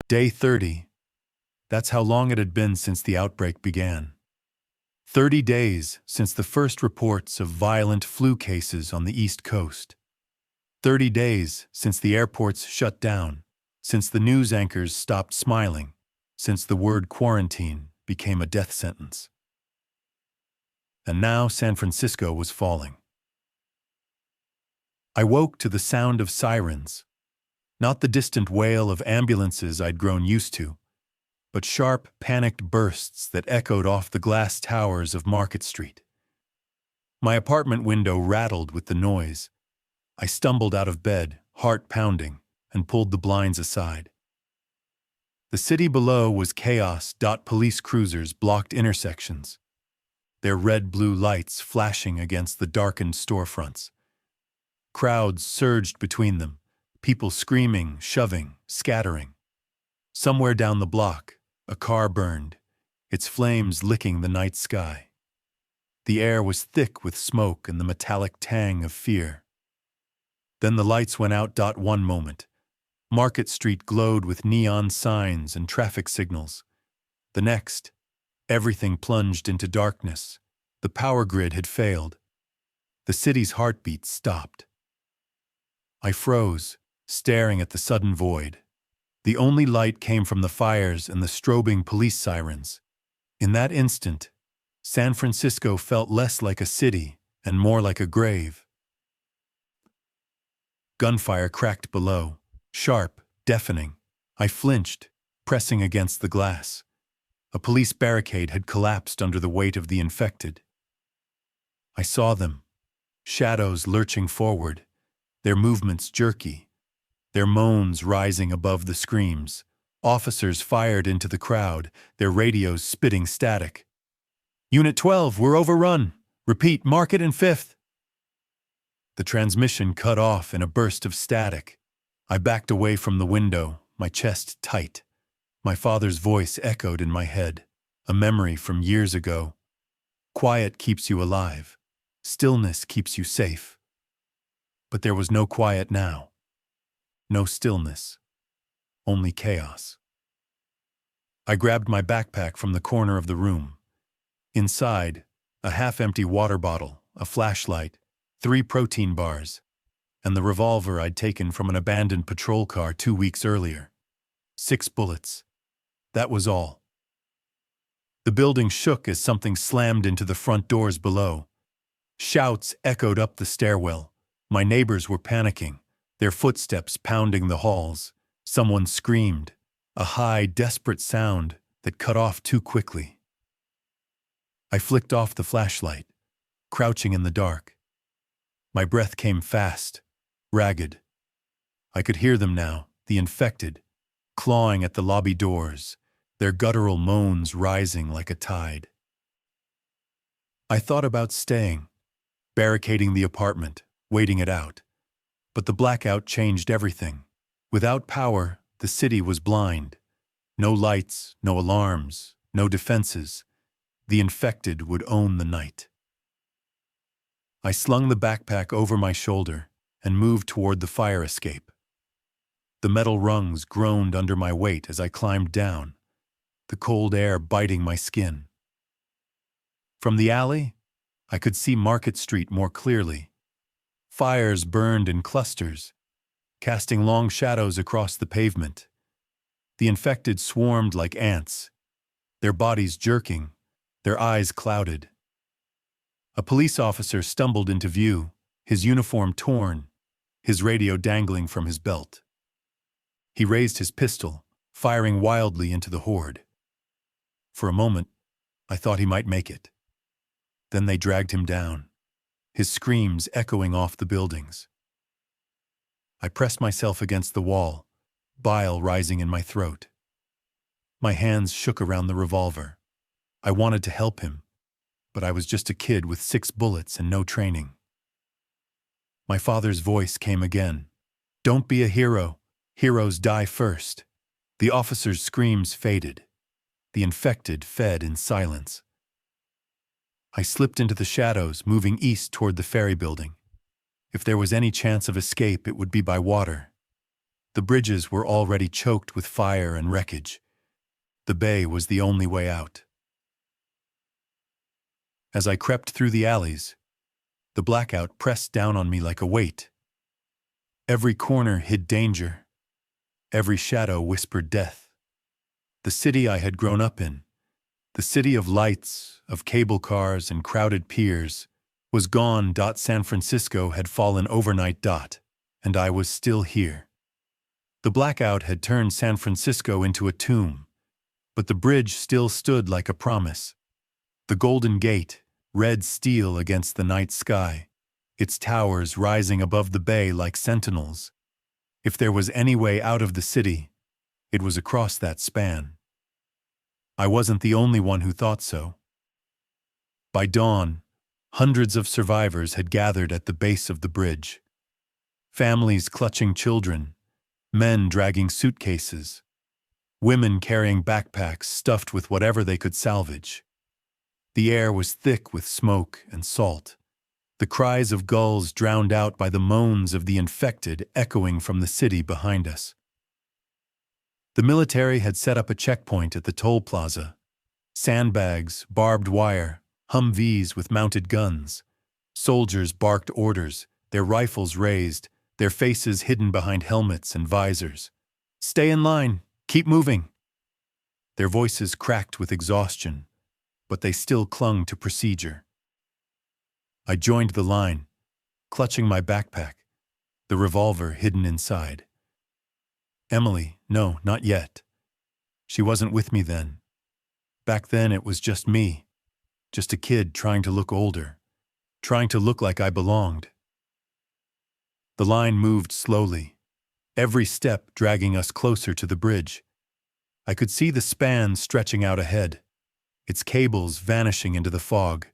Day 30. That's how long it had been since the outbreak began. 30 days since the first reports of violent flu cases on the East Coast. 30 days since the airports shut down, since the news anchors stopped smiling, since the word quarantine became a death sentence. And now San Francisco was falling. I woke to the sound of sirens, not the distant wail of ambulances I'd grown used to, but sharp, panicked bursts that echoed off the glass towers of Market Street. My apartment window rattled with the noise. I stumbled out of bed, heart pounding, and pulled the blinds aside. The city below was chaos. Police cruisers blocked intersections, their red-blue lights flashing against the darkened storefronts. Crowds surged between them, people screaming, shoving, scattering. Somewhere down the block, a car burned, its flames licking the night sky. The air was thick with smoke and the metallic tang of fear. Then the lights went out. One moment, Market Street glowed with neon signs and traffic signals. The next, everything plunged into darkness. The power grid had failed. The city's heartbeat stopped. I froze, staring at the sudden void. The only light came from the fires and the strobing police sirens. In that instant, San Francisco felt less like a city and more like a grave. Gunfire cracked below, sharp, deafening. I flinched, pressing against the glass. A police barricade had collapsed under the weight of the infected. I saw them, shadows lurching forward, their movements jerky, their moans rising above the screams. Officers fired into the crowd, their radios spitting static. "Unit 12, we're overrun. Repeat, Market and 5th. The transmission cut off in a burst of static. I backed away from the window, my chest tight. My father's voice echoed in my head, a memory from years ago. Quiet keeps you alive. Stillness keeps you safe. But there was no quiet now. No stillness. Only chaos. I grabbed my backpack from the corner of the room. Inside, a half-empty water bottle, a flashlight, 3 protein bars, and the revolver I'd taken from an abandoned patrol car 2 weeks earlier. 6 bullets. That was all. The building shook as something slammed into the front doors below. Shouts echoed up the stairwell. My neighbors were panicking, their footsteps pounding the halls. Someone screamed, a high, desperate sound that cut off too quickly. I flicked off the flashlight, crouching in the dark. My breath came fast, ragged. I could hear them now, the infected, clawing at the lobby doors, their guttural moans rising like a tide. I thought about staying, barricading the apartment, waiting it out. But the blackout changed everything. Without power, the city was blind. No lights, no alarms, no defenses. The infected would own the night. I slung the backpack over my shoulder and moved toward the fire escape. The metal rungs groaned under my weight as I climbed down, the cold air biting my skin. From the alley, I could see Market Street more clearly. Fires burned in clusters, casting long shadows across the pavement. The infected swarmed like ants, their bodies jerking, their eyes clouded. A police officer stumbled into view, his uniform torn, his radio dangling from his belt. He raised his pistol, firing wildly into the horde. For a moment, I thought he might make it. Then they dragged him down, his screams echoing off the buildings. I pressed myself against the wall, bile rising in my throat. My hands shook around the revolver. I wanted to help him, but I was just a kid with 6 bullets and no training. My father's voice came again. "Don't be a hero. Heroes die first." The officer's screams faded. The infected fed in silence. I slipped into the shadows, moving east toward the ferry building. If there was any chance of escape, it would be by water. The bridges were already choked with fire and wreckage. The bay was the only way out. As I crept through the alleys, the blackout pressed down on me like a weight. Every corner hid danger. Every shadow whispered death. The city I had grown up in, the city of lights, of cable cars and crowded piers, was gone. San Francisco had fallen overnight. And I was still here. The blackout had turned San Francisco into a tomb, but the bridge still stood like a promise. The Golden Gate, red steel against the night sky, its towers rising above the bay like sentinels. If there was any way out of the city, it was across that span. I wasn't the only one who thought so. By dawn, hundreds of survivors had gathered at the base of the bridge. Families clutching children, men dragging suitcases, women carrying backpacks stuffed with whatever they could salvage. The air was thick with smoke and salt, the cries of gulls drowned out by the moans of the infected echoing from the city behind us. The military had set up a checkpoint at the toll plaza. Sandbags, barbed wire, Humvees with mounted guns. Soldiers barked orders, their rifles raised, their faces hidden behind helmets and visors. "Stay in line! Keep moving!" Their voices cracked with exhaustion, but they still clung to procedure. I joined the line, clutching my backpack, the revolver hidden inside. Emily, no, not yet. She wasn't with me then. Back then it was just me, just a kid trying to look older, trying to look like I belonged. The line moved slowly, every step dragging us closer to the bridge. I could see the span stretching out ahead, its cables vanishing into the fog.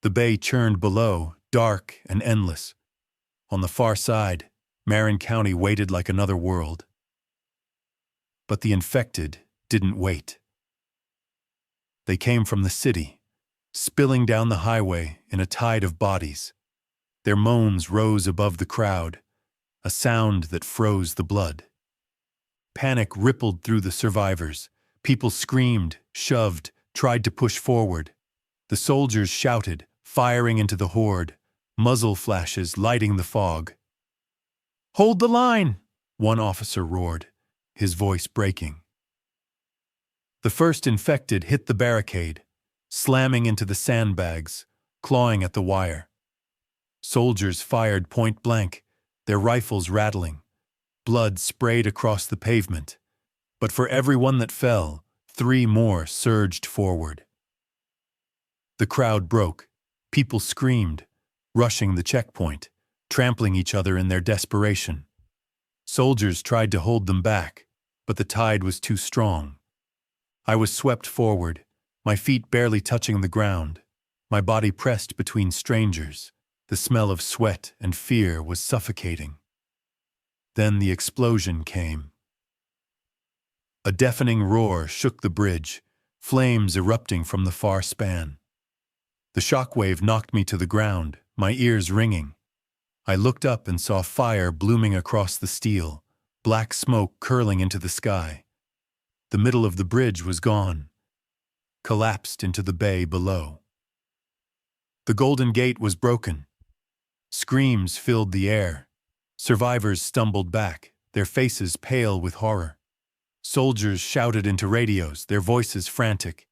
The bay churned below, dark and endless. On the far side, Marin County waited like another world. But the infected didn't wait. They came from the city, spilling down the highway in a tide of bodies. Their moans rose above the crowd, a sound that froze the blood. Panic rippled through the survivors. People screamed, shoved, tried to push forward. The soldiers shouted, firing into the horde, muzzle flashes lighting the fog. "Hold the line!" one officer roared, his voice breaking. The first infected hit the barricade, slamming into the sandbags, clawing at the wire. Soldiers fired point blank, their rifles rattling. Blood sprayed across the pavement. But for every one that fell, 3 more surged forward. The crowd broke. People screamed, rushing the checkpoint, trampling each other in their desperation. Soldiers tried to hold them back, but the tide was too strong. I was swept forward, my feet barely touching the ground, my body pressed between strangers. The smell of sweat and fear was suffocating. Then the explosion came. A deafening roar shook the bridge, flames erupting from the far span. The shockwave knocked me to the ground, my ears ringing. I looked up and saw fire blooming across the steel, black smoke curling into the sky. The middle of the bridge was gone, collapsed into the bay below. The Golden Gate was broken. Screams filled the air. Survivors stumbled back, their faces pale with horror. Soldiers shouted into radios, their voices frantic.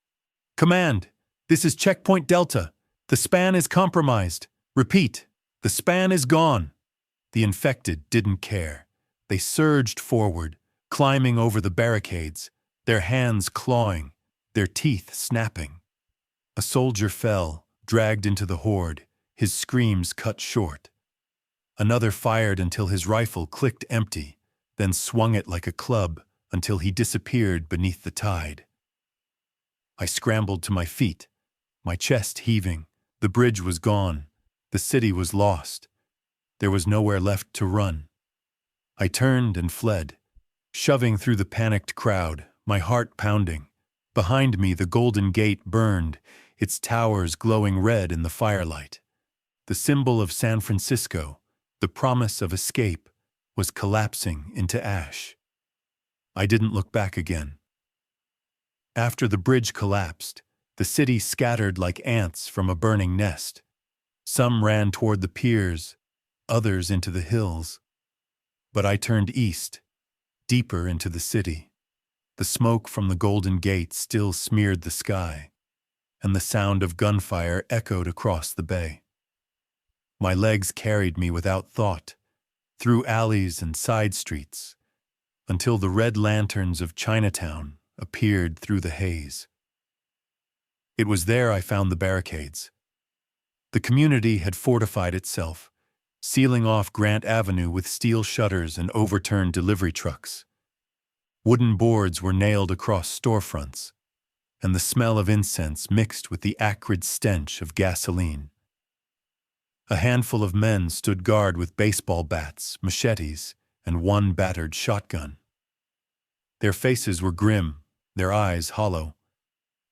"Command! This is Checkpoint Delta. The span is compromised. Repeat, the span is gone." The infected didn't care. They surged forward, climbing over the barricades, their hands clawing, their teeth snapping. A soldier fell, dragged into the horde, his screams cut short. Another fired until his rifle clicked empty, then swung it like a club until he disappeared beneath the tide. I scrambled to my feet, my chest heaving. The bridge was gone. The city was lost. There was nowhere left to run. I turned and fled, shoving through the panicked crowd, my heart pounding. Behind me, the Golden Gate burned, its towers glowing red in the firelight. The symbol of San Francisco, the promise of escape, was collapsing into ash. I didn't look back again. After the bridge collapsed, the city scattered like ants from a burning nest. Some ran toward the piers, others into the hills. But I turned east, deeper into the city. The smoke from the Golden Gate still smeared the sky, and the sound of gunfire echoed across the bay. My legs carried me without thought, through alleys and side streets, until the red lanterns of Chinatown appeared through the haze. It was there I found the barricades. The community had fortified itself, sealing off Grant Avenue with steel shutters and overturned delivery trucks. Wooden boards were nailed across storefronts, and the smell of incense mixed with the acrid stench of gasoline. A handful of men stood guard with baseball bats, machetes, and one battered shotgun. Their faces were grim, their eyes hollow,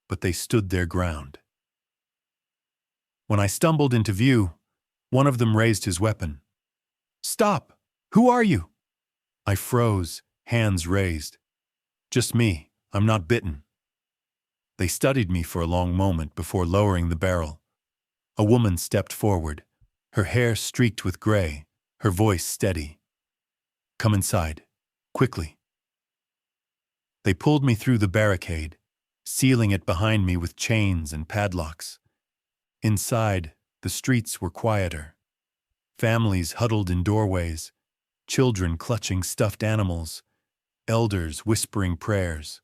but they stood their ground. When I stumbled into view, one of them raised his weapon. "Stop! Who are you?" I froze, hands raised. "Just me. I'm not bitten." They studied me for a long moment before lowering the barrel. A woman stepped forward, her hair streaked with gray, her voice steady. "Come inside, quickly." They pulled me through the barricade, sealing it behind me with chains and padlocks. Inside, the streets were quieter. Families huddled in doorways, children clutching stuffed animals, elders whispering prayers.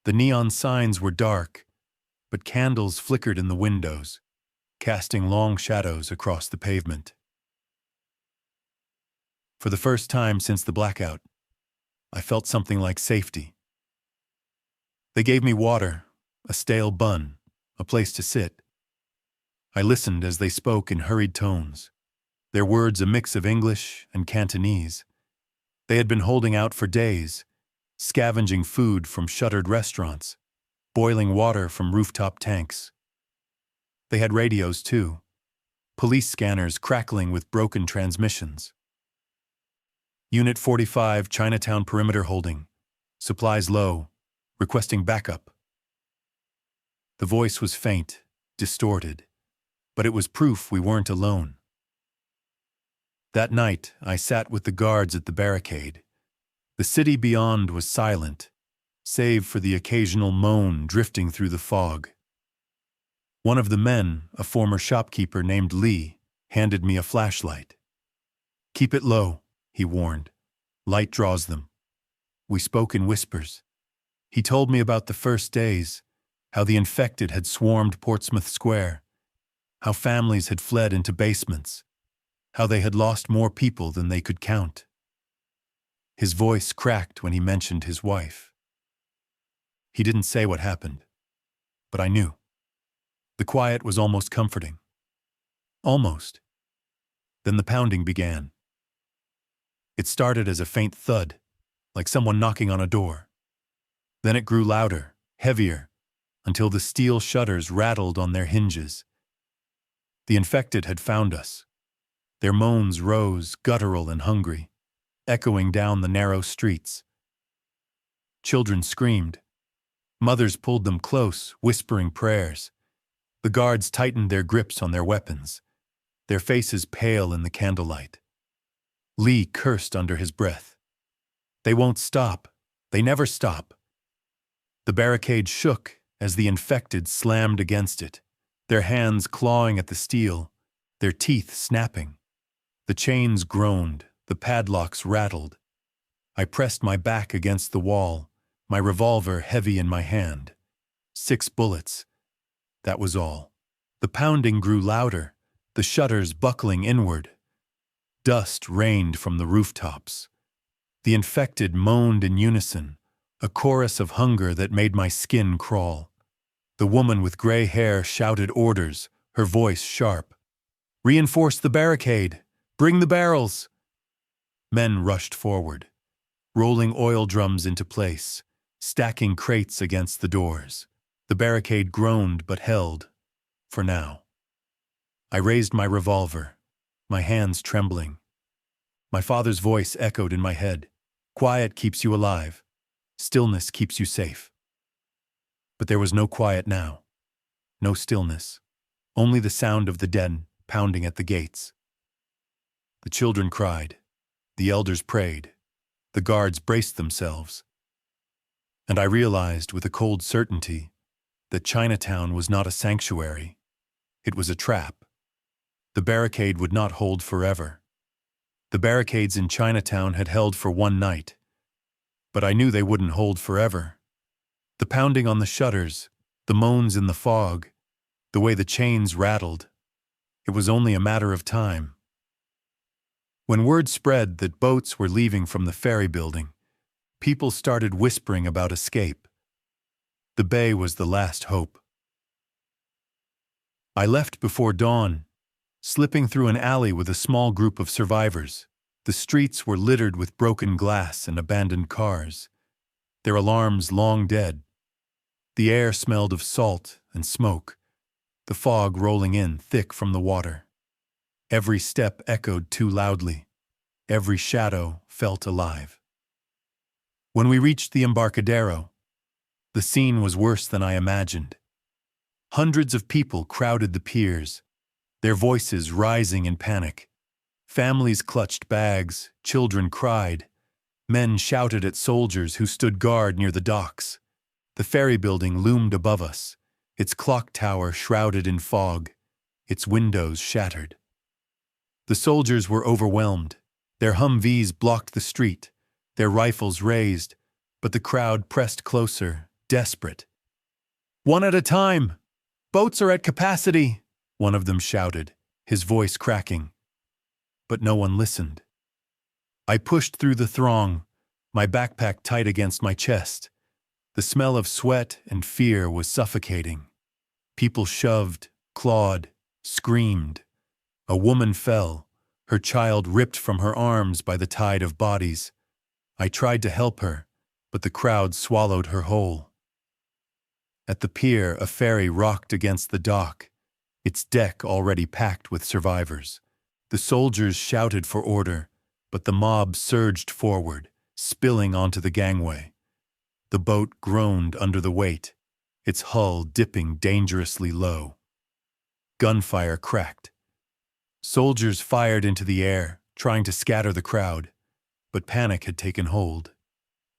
The neon signs were dark, but candles flickered in the windows, casting long shadows across the pavement. For the first time since the blackout, I felt something like safety. They gave me water, a stale bun, a place to sit. I listened as they spoke in hurried tones, their words a mix of English and Cantonese. They had been holding out for days, scavenging food from shuttered restaurants, boiling water from rooftop tanks. They had radios too, police scanners crackling with broken transmissions. "Unit 45, Chinatown perimeter holding. Supplies low. Requesting backup." The voice was faint, distorted, but it was proof we weren't alone. That night, I sat with the guards at the barricade. The city beyond was silent, save for the occasional moan drifting through the fog. One of the men, a former shopkeeper named Lee, handed me a flashlight. "Keep it low," he warned. "Light draws them." We spoke in whispers. He told me about the first days, how the infected had swarmed Portsmouth Square, how families had fled into basements, how they had lost more people than they could count. His voice cracked when he mentioned his wife. He didn't say what happened, but I knew. The quiet was almost comforting. Almost. Then the pounding began. It started as a faint thud, like someone knocking on a door. Then it grew louder, heavier, until the steel shutters rattled on their hinges. The infected had found us. Their moans rose, guttural and hungry, echoing down the narrow streets. Children screamed. Mothers pulled them close, whispering prayers. The guards tightened their grips on their weapons, their faces pale in the candlelight. Lee cursed under his breath. "They won't stop. They never stop." The barricade shook as the infected slammed against it, their hands clawing at the steel, their teeth snapping. The chains groaned, the padlocks rattled. I pressed my back against the wall, my revolver heavy in my hand. 6 bullets. That was all. The pounding grew louder, the shutters buckling inward. Dust rained from the rooftops. The infected moaned in unison, a chorus of hunger that made my skin crawl. The woman with gray hair shouted orders, her voice sharp. "Reinforce the barricade! Bring the barrels!" Men rushed forward, rolling oil drums into place, stacking crates against the doors. The barricade groaned but held, for now. I raised my revolver, my hands trembling. My father's voice echoed in my head. Quiet keeps you alive. Stillness keeps you safe. But there was no quiet now. No stillness. Only the sound of the dead pounding at the gates. The children cried. The elders prayed. The guards braced themselves. And I realized with a cold certainty that Chinatown was not a sanctuary. It was a trap. The barricade would not hold forever. The barricades in Chinatown had held for one night, but I knew they wouldn't hold forever. The pounding on the shutters, the moans in the fog, the way the chains rattled, it was only a matter of time. When word spread that boats were leaving from the ferry building, people started whispering about escape. The bay was the last hope. I left before dawn, slipping through an alley with a small group of survivors. The streets were littered with broken glass and abandoned cars, their alarms long dead. The air smelled of salt and smoke, the fog rolling in thick from the water. Every step echoed too loudly. Every shadow felt alive. When we reached the Embarcadero, the scene was worse than I imagined. Hundreds of people crowded the piers, their voices rising in panic. Families clutched bags, children cried, men shouted at soldiers who stood guard near the docks. The ferry building loomed above us, its clock tower shrouded in fog, its windows shattered. The soldiers were overwhelmed. Their Humvees blocked the street, their rifles raised, but the crowd pressed closer, desperate. "One at a time! Boats are at capacity!" one of them shouted, his voice cracking. But no one listened. I pushed through the throng, my backpack tight against my chest. The smell of sweat and fear was suffocating. People shoved, clawed, screamed. A woman fell, her child ripped from her arms by the tide of bodies. I tried to help her, but the crowd swallowed her whole. At the pier, a ferry rocked against the dock, its deck already packed with survivors. The soldiers shouted for order, but the mob surged forward, spilling onto the gangway. The boat groaned under the weight, its hull dipping dangerously low. Gunfire cracked. Soldiers fired into the air, trying to scatter the crowd, but panic had taken hold.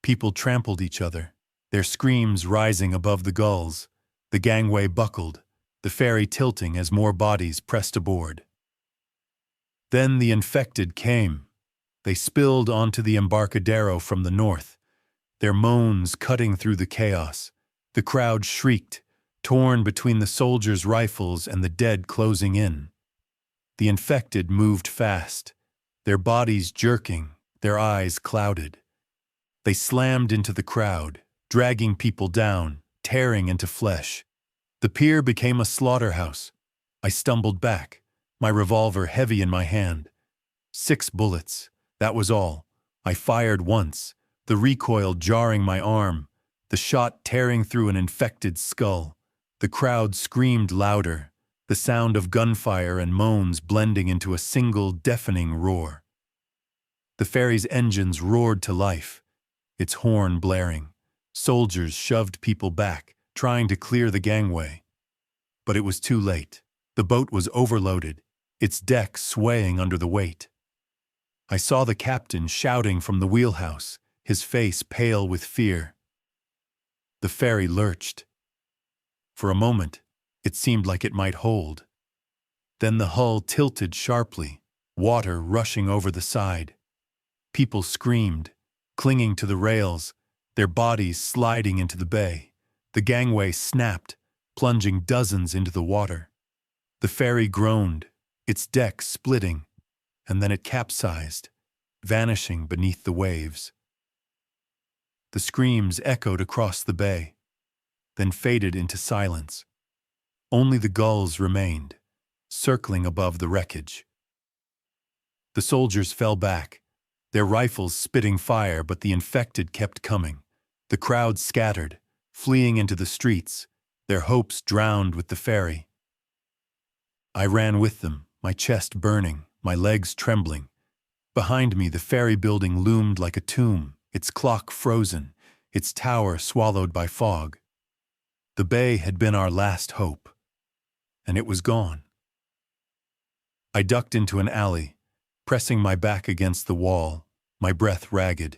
People trampled each other, their screams rising above the gulls. The gangway buckled, the ferry tilting as more bodies pressed aboard. Then the infected came. They spilled onto the Embarcadero from the north, their moans cutting through the chaos. The crowd shrieked, torn between the soldiers' rifles and the dead closing in. The infected moved fast, their bodies jerking, their eyes clouded. They slammed into the crowd, dragging people down, tearing into flesh. The pier became a slaughterhouse. I stumbled back, my revolver heavy in my hand. 6 bullets, that was all. I fired once, the recoil jarring my arm, the shot tearing through an infected skull. The crowd screamed louder, the sound of gunfire and moans blending into a single deafening roar. The ferry's engines roared to life, its horn blaring. Soldiers shoved people back, trying to clear the gangway. But it was too late. The boat was overloaded, its deck swaying under the weight. I saw the captain shouting from the wheelhouse, his face pale with fear. The ferry lurched. For a moment, it seemed like it might hold. Then the hull tilted sharply, water rushing over the side. People screamed, clinging to the rails, their bodies sliding into the bay. The gangway snapped, plunging dozens into the water. The ferry groaned, its deck splitting, and then it capsized, vanishing beneath the waves. The screams echoed across the bay, then faded into silence. Only the gulls remained, circling above the wreckage. The soldiers fell back, their rifles spitting fire, but the infected kept coming. The crowd scattered, fleeing into the streets, their hopes drowned with the ferry. I ran with them, my chest burning, my legs trembling, Behind me, the ferry building loomed like a tomb, its clock frozen, its tower swallowed by fog. The bay had been our last hope, and it was gone. I ducked into an alley, pressing my back against the wall, my breath ragged.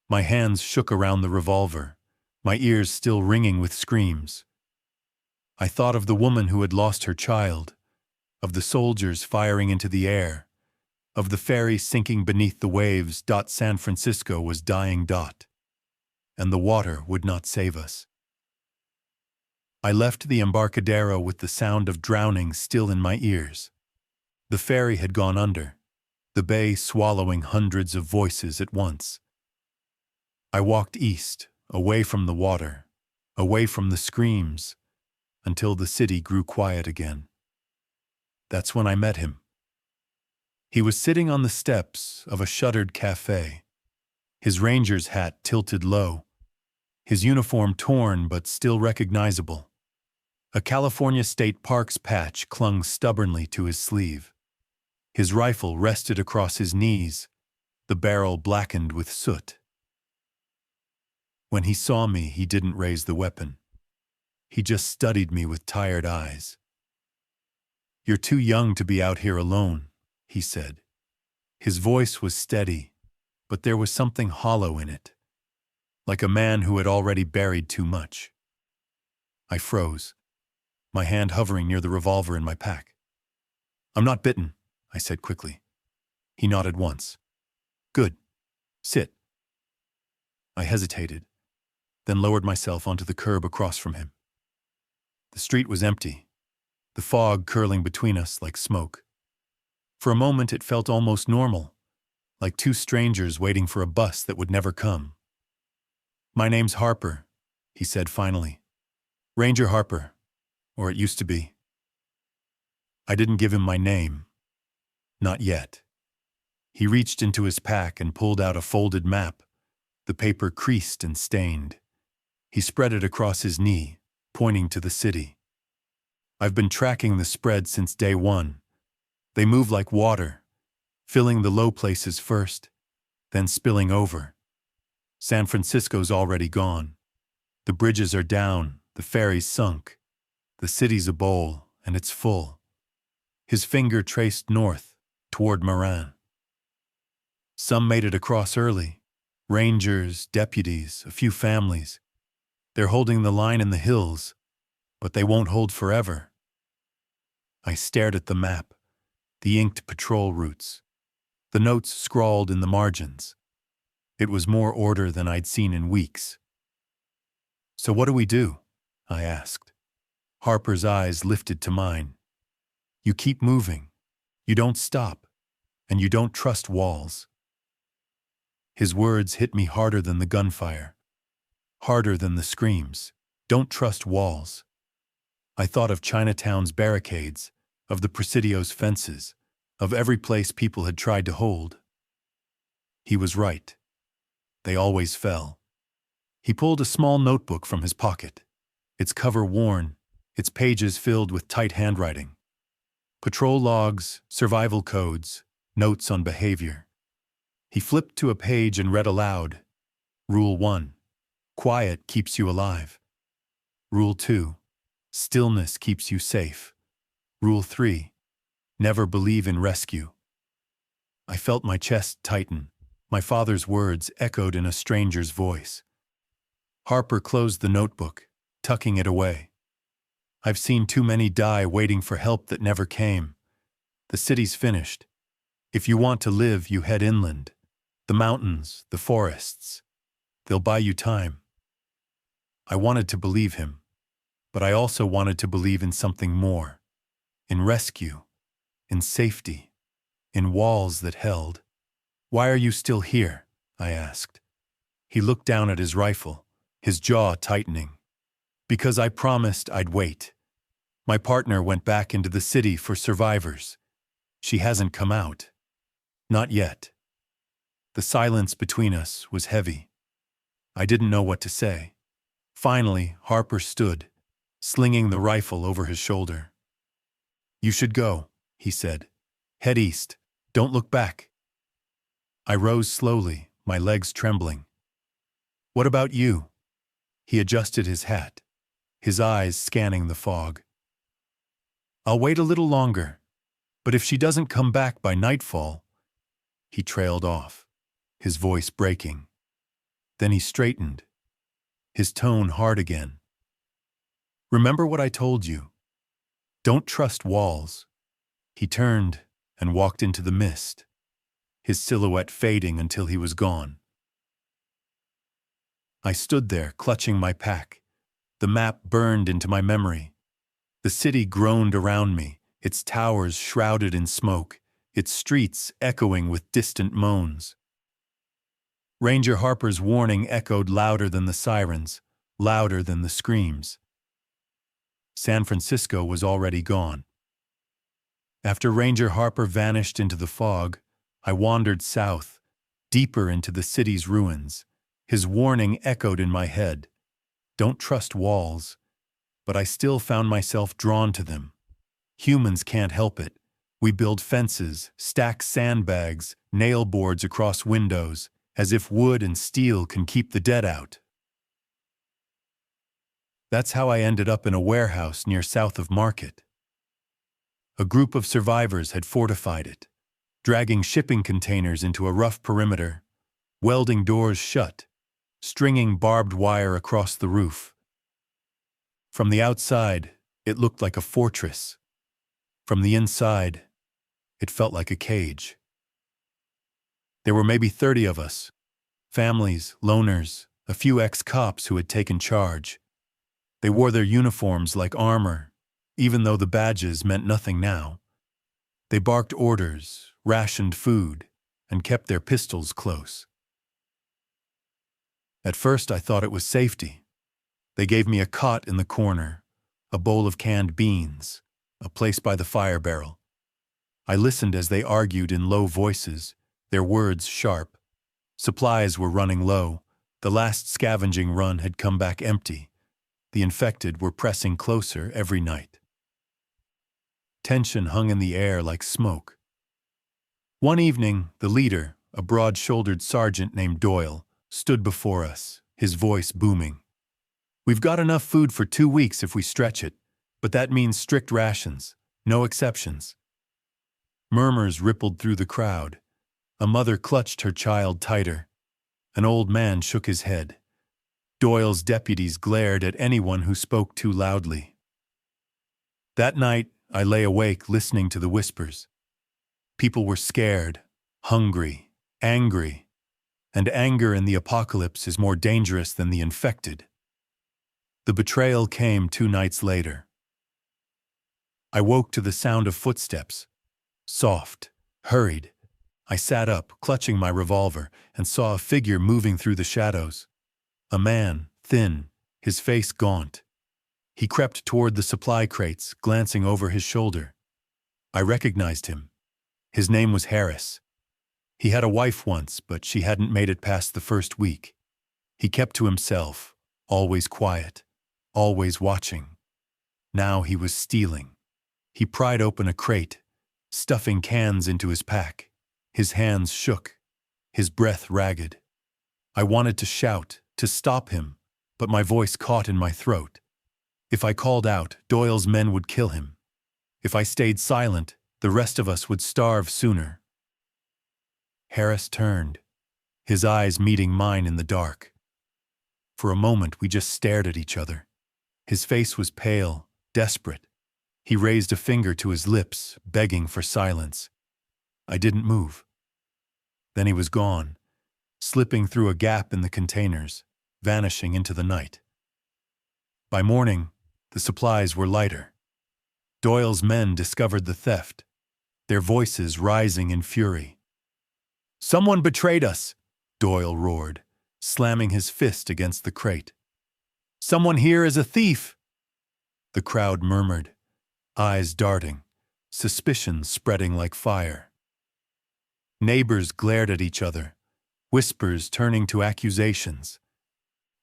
My hands shook around the revolver, my ears still ringing with screams. I thought of the woman who had lost her child, of the soldiers firing into the air, of the ferry sinking beneath the waves. San Francisco was dying. And the water would not save us. I left the Embarcadero with the sound of drowning still in my ears. The ferry had gone under, the bay swallowing hundreds of voices at once. I walked east, away from the water, away from the screams, until the city grew quiet again. That's when I met him. He was sitting on the steps of a shuttered cafe, his ranger's hat tilted low, his uniform torn but still recognizable. A California State Parks patch clung stubbornly to his sleeve. His rifle rested across his knees, the barrel blackened with soot. When he saw me, he didn't raise the weapon. He just studied me with tired eyes. "You're too young to be out here alone," he said. His voice was steady, but there was something hollow in it, like a man who had already buried too much. I froze, my hand hovering near the revolver in my pack. "I'm not bitten," I said quickly. He nodded once. "Good. Sit." I hesitated, then lowered myself onto the curb across from him. The street was empty, the fog curling between us like smoke. For a moment it felt almost normal, like two strangers waiting for a bus that would never come. "My name's Harper," he said finally. "Ranger Harper, or it used to be." I didn't give him my name. Not yet. He reached into his pack and pulled out a folded map, the paper creased and stained. He spread it across his knee, pointing to the city. "I've been tracking the spread since day one. They move like water, filling the low places first, then spilling over. San Francisco's already gone. The bridges are down, the ferry's sunk. The city's a bowl, and it's full." His finger traced north, toward Marin. "Some made it across early. Rangers, deputies, a few families. They're holding the line in the hills, but they won't hold forever." I stared at the map, the inked patrol routes, the notes scrawled in the margins. It was more order than I'd seen in weeks. "So what do we do?" I asked. Harper's eyes lifted to mine. "You keep moving. You don't stop. And you don't trust walls." His words hit me harder than the gunfire, harder than the screams. Don't trust walls. I thought of Chinatown's barricades, of the Presidio's fences, of every place people had tried to hold. He was right. They always fell. He pulled a small notebook from his pocket, its cover worn, its pages filled with tight handwriting. Patrol logs, survival codes, notes on behavior. He flipped to a page and read aloud. Rule 1. Quiet keeps you alive. Rule 2. Stillness keeps you safe. Rule 3. Never believe in rescue. I felt my chest tighten. My father's words echoed in a stranger's voice. Harper closed the notebook, tucking it away. "I've seen too many die waiting for help that never came. The city's finished. If you want to live, you head inland. The mountains, the forests. They'll buy you time." I wanted to believe him, but I also wanted to believe in something more. In rescue, in safety, in walls that held. "Why are you still here?" I asked. He looked down at his rifle, his jaw tightening. "Because I promised I'd wait. My partner went back into the city for survivors. She hasn't come out. Not yet." The silence between us was heavy. I didn't know what to say. Finally, Harper stood, slinging the rifle over his shoulder. "You should go," he said. "Head east. Don't look back." I rose slowly, my legs trembling. "What about you?" He adjusted his hat, his eyes scanning the fog. "I'll wait a little longer, but if she doesn't come back by nightfall—" He trailed off, his voice breaking. Then he straightened, his tone hard again. "Remember what I told you. Don't trust walls." He turned and walked into the mist, his silhouette fading until he was gone. I stood there, clutching my pack. The map burned into my memory. The city groaned around me, its towers shrouded in smoke, its streets echoing with distant moans. Ranger Harper's warning echoed louder than the sirens, louder than the screams. San Francisco was already gone. After Ranger Harper vanished into the fog, I wandered south, deeper into the city's ruins. His warning echoed in my head. Don't trust walls. But I still found myself drawn to them. Humans can't help it. We build fences, stack sandbags, nail boards across windows, as if wood and steel can keep the dead out. That's how I ended up in a warehouse near south of Market. A group of survivors had fortified it, dragging shipping containers into a rough perimeter, welding doors shut, stringing barbed wire across the roof. From the outside, it looked like a fortress. From the inside, it felt like a cage. There were maybe 30 of us, families, loners, a few ex-cops who had taken charge. They wore their uniforms like armor, even though the badges meant nothing now. They barked orders, rationed food, and kept their pistols close. At first I thought it was safety. They gave me a cot in the corner, a bowl of canned beans, a place by the fire barrel. I listened as they argued in low voices, their words sharp. Supplies were running low. The last scavenging run had come back empty. The infected were pressing closer every night. Tension hung in the air like smoke. One evening, the leader, a broad-shouldered sergeant named Doyle, stood before us, his voice booming. "We've got enough food for 2 weeks if we stretch it, but that means strict rations, no exceptions." Murmurs rippled through the crowd. A mother clutched her child tighter. An old man shook his head. Doyle's deputies glared at anyone who spoke too loudly. That night, I lay awake listening to the whispers. People were scared, hungry, angry, and anger in the apocalypse is more dangerous than the infected. The betrayal came 2 nights later. I woke to the sound of footsteps. Soft, hurried. I sat up, clutching my revolver, and saw a figure moving through the shadows. A man, thin, his face gaunt. He crept toward the supply crates, glancing over his shoulder. I recognized him. His name was Harris. He had a wife once, but she hadn't made it past the first week. He kept to himself, always quiet, always watching. Now he was stealing. He pried open a crate, stuffing cans into his pack. His hands shook, his breath ragged. I wanted to shout, to stop him, but my voice caught in my throat. If I called out, Doyle's men would kill him. If I stayed silent, the rest of us would starve sooner. Harris turned, his eyes meeting mine in the dark. For a moment, we just stared at each other. His face was pale, desperate. He raised a finger to his lips, begging for silence. I didn't move. Then he was gone, slipping through a gap in the containers, vanishing into the night. By morning, the supplies were lighter. Doyle's men discovered the theft, their voices rising in fury. "Someone betrayed us," Doyle roared, slamming his fist against the crate. "Someone here is a thief." The crowd murmured, eyes darting, suspicion spreading like fire. Neighbors glared at each other, whispers turning to accusations.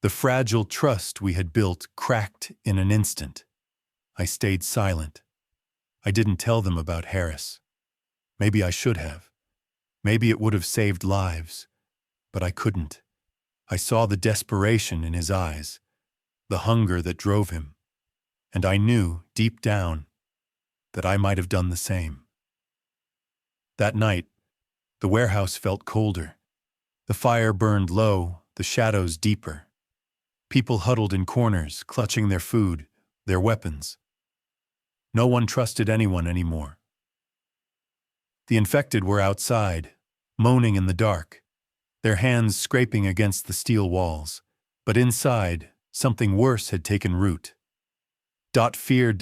The fragile trust we had built cracked in an instant. I stayed silent. I didn't tell them about Harris. Maybe I should have. Maybe it would have saved lives, but I couldn't. I saw the desperation in his eyes, the hunger that drove him, and I knew, deep down, that I might have done the same. That night, the warehouse felt colder. The fire burned low, the shadows deeper. People huddled in corners, clutching their food, their weapons. No one trusted anyone anymore. The infected were outside, moaning in the dark, their hands scraping against the steel walls. But inside, something worse had taken root. Fear,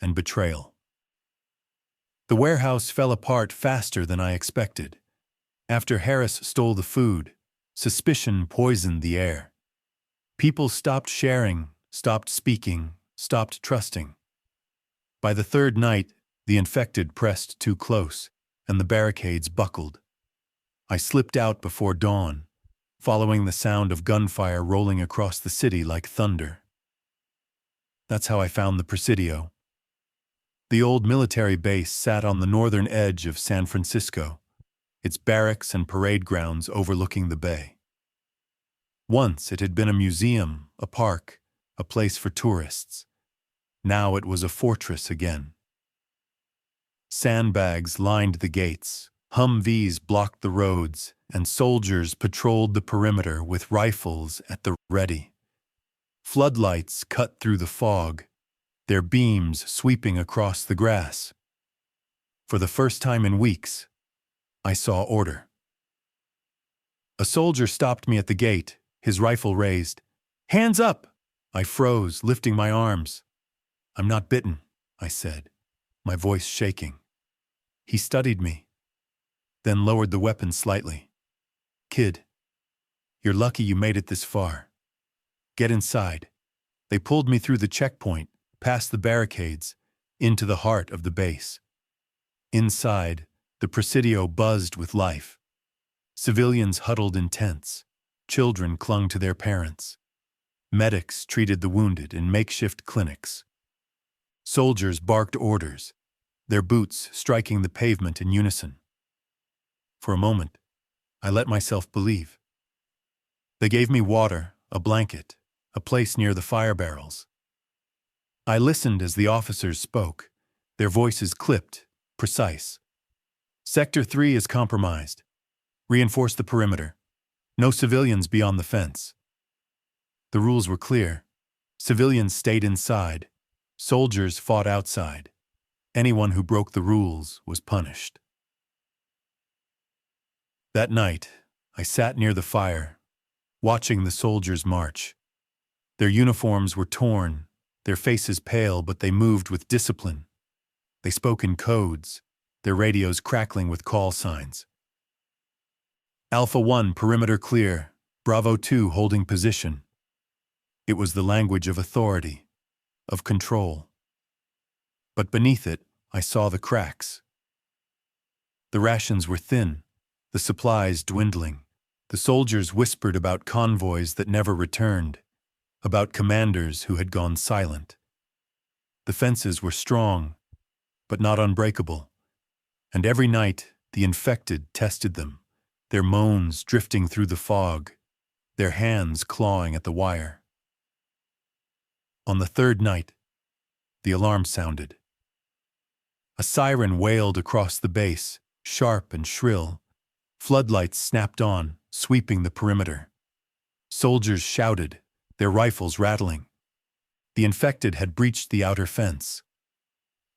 and betrayal. The warehouse fell apart faster than I expected. After Harris stole the food, suspicion poisoned the air. People stopped sharing, stopped speaking, stopped trusting. By the third night, the infected pressed too close, and the barricades buckled. I slipped out before dawn, following the sound of gunfire rolling across the city like thunder. That's how I found the Presidio. The old military base sat on the northern edge of San Francisco, its barracks and parade grounds overlooking the bay. Once it had been a museum, a park, a place for tourists. Now it was a fortress again. Sandbags lined the gates, Humvees blocked the roads, and soldiers patrolled the perimeter with rifles at the ready. Floodlights cut through the fog, their beams sweeping across the grass. For the first time in weeks, I saw order. A soldier stopped me at the gate, his rifle raised. "Hands up!" I froze, lifting my arms. "I'm not bitten," I said, my voice shaking. He studied me, then lowered the weapon slightly. "Kid, you're lucky you made it this far. Get inside." They pulled me through the checkpoint, past the barricades, into the heart of the base. Inside, the Presidio buzzed with life. Civilians huddled in tents. Children clung to their parents. Medics treated the wounded in makeshift clinics. Soldiers barked orders, their boots striking the pavement in unison. For a moment, I let myself believe. They gave me water, a blanket, a place near the fire barrels. I listened as the officers spoke, their voices clipped, precise. "Sector 3 is compromised. Reinforce the perimeter. No civilians beyond the fence." The rules were clear. Civilians stayed inside. Soldiers fought outside. Anyone who broke the rules was punished. That night, I sat near the fire, watching the soldiers march. Their uniforms were torn, their faces pale, but they moved with discipline. They spoke in codes, their radios crackling with call signs. "Alpha 1, perimeter clear. Bravo 2, holding position." It was the language of authority, of control. But beneath it, I saw the cracks. The rations were thin, the supplies dwindling. The soldiers whispered about convoys that never returned, about commanders who had gone silent. The fences were strong, but not unbreakable, and every night the infected tested them, their moans drifting through the fog, their hands clawing at the wire. On the third night, the alarm sounded. A siren wailed across the base, sharp and shrill. Floodlights snapped on, sweeping the perimeter. Soldiers shouted, their rifles rattling. The infected had breached the outer fence.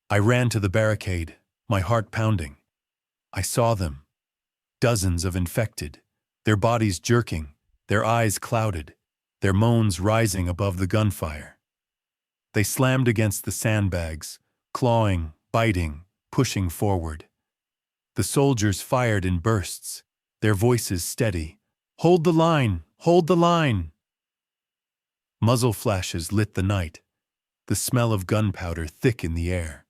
I ran to the barricade, my heart pounding. I saw them, dozens of infected, their bodies jerking, their eyes clouded, their moans rising above the gunfire. They slammed against the sandbags, clawing, biting, pushing forward. The soldiers fired in bursts, their voices steady. "Hold the line! Hold the line!" Muzzle flashes lit the night, the smell of gunpowder thick in the air.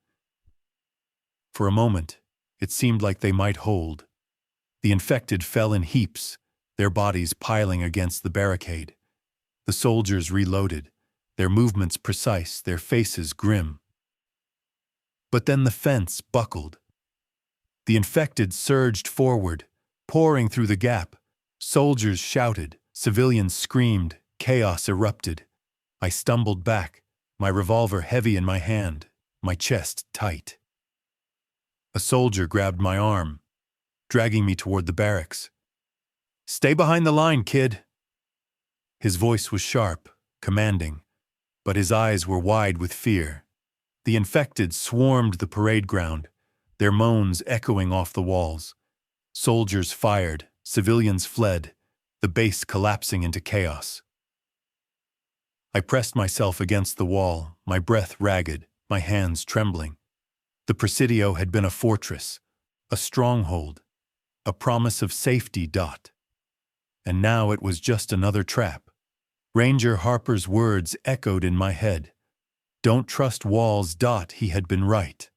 For a moment, it seemed like they might hold. The infected fell in heaps, their bodies piling against the barricade. The soldiers reloaded, their movements precise, their faces grim. But then the fence buckled. The infected surged forward, pouring through the gap. Soldiers shouted, civilians screamed, chaos erupted. I stumbled back, my revolver heavy in my hand, my chest tight. A soldier grabbed my arm, dragging me toward the barracks. "Stay behind the line, kid." His voice was sharp, commanding, but his eyes were wide with fear. The infected swarmed the parade ground, their moans echoing off the walls. Soldiers fired, civilians fled, the base collapsing into chaos. I pressed myself against the wall, my breath ragged, my hands trembling. The presidio had been a fortress, a stronghold, a promise of safety. And now it was just another trap. Ranger Harper's words echoed in my head. Don't trust walls. He had been right.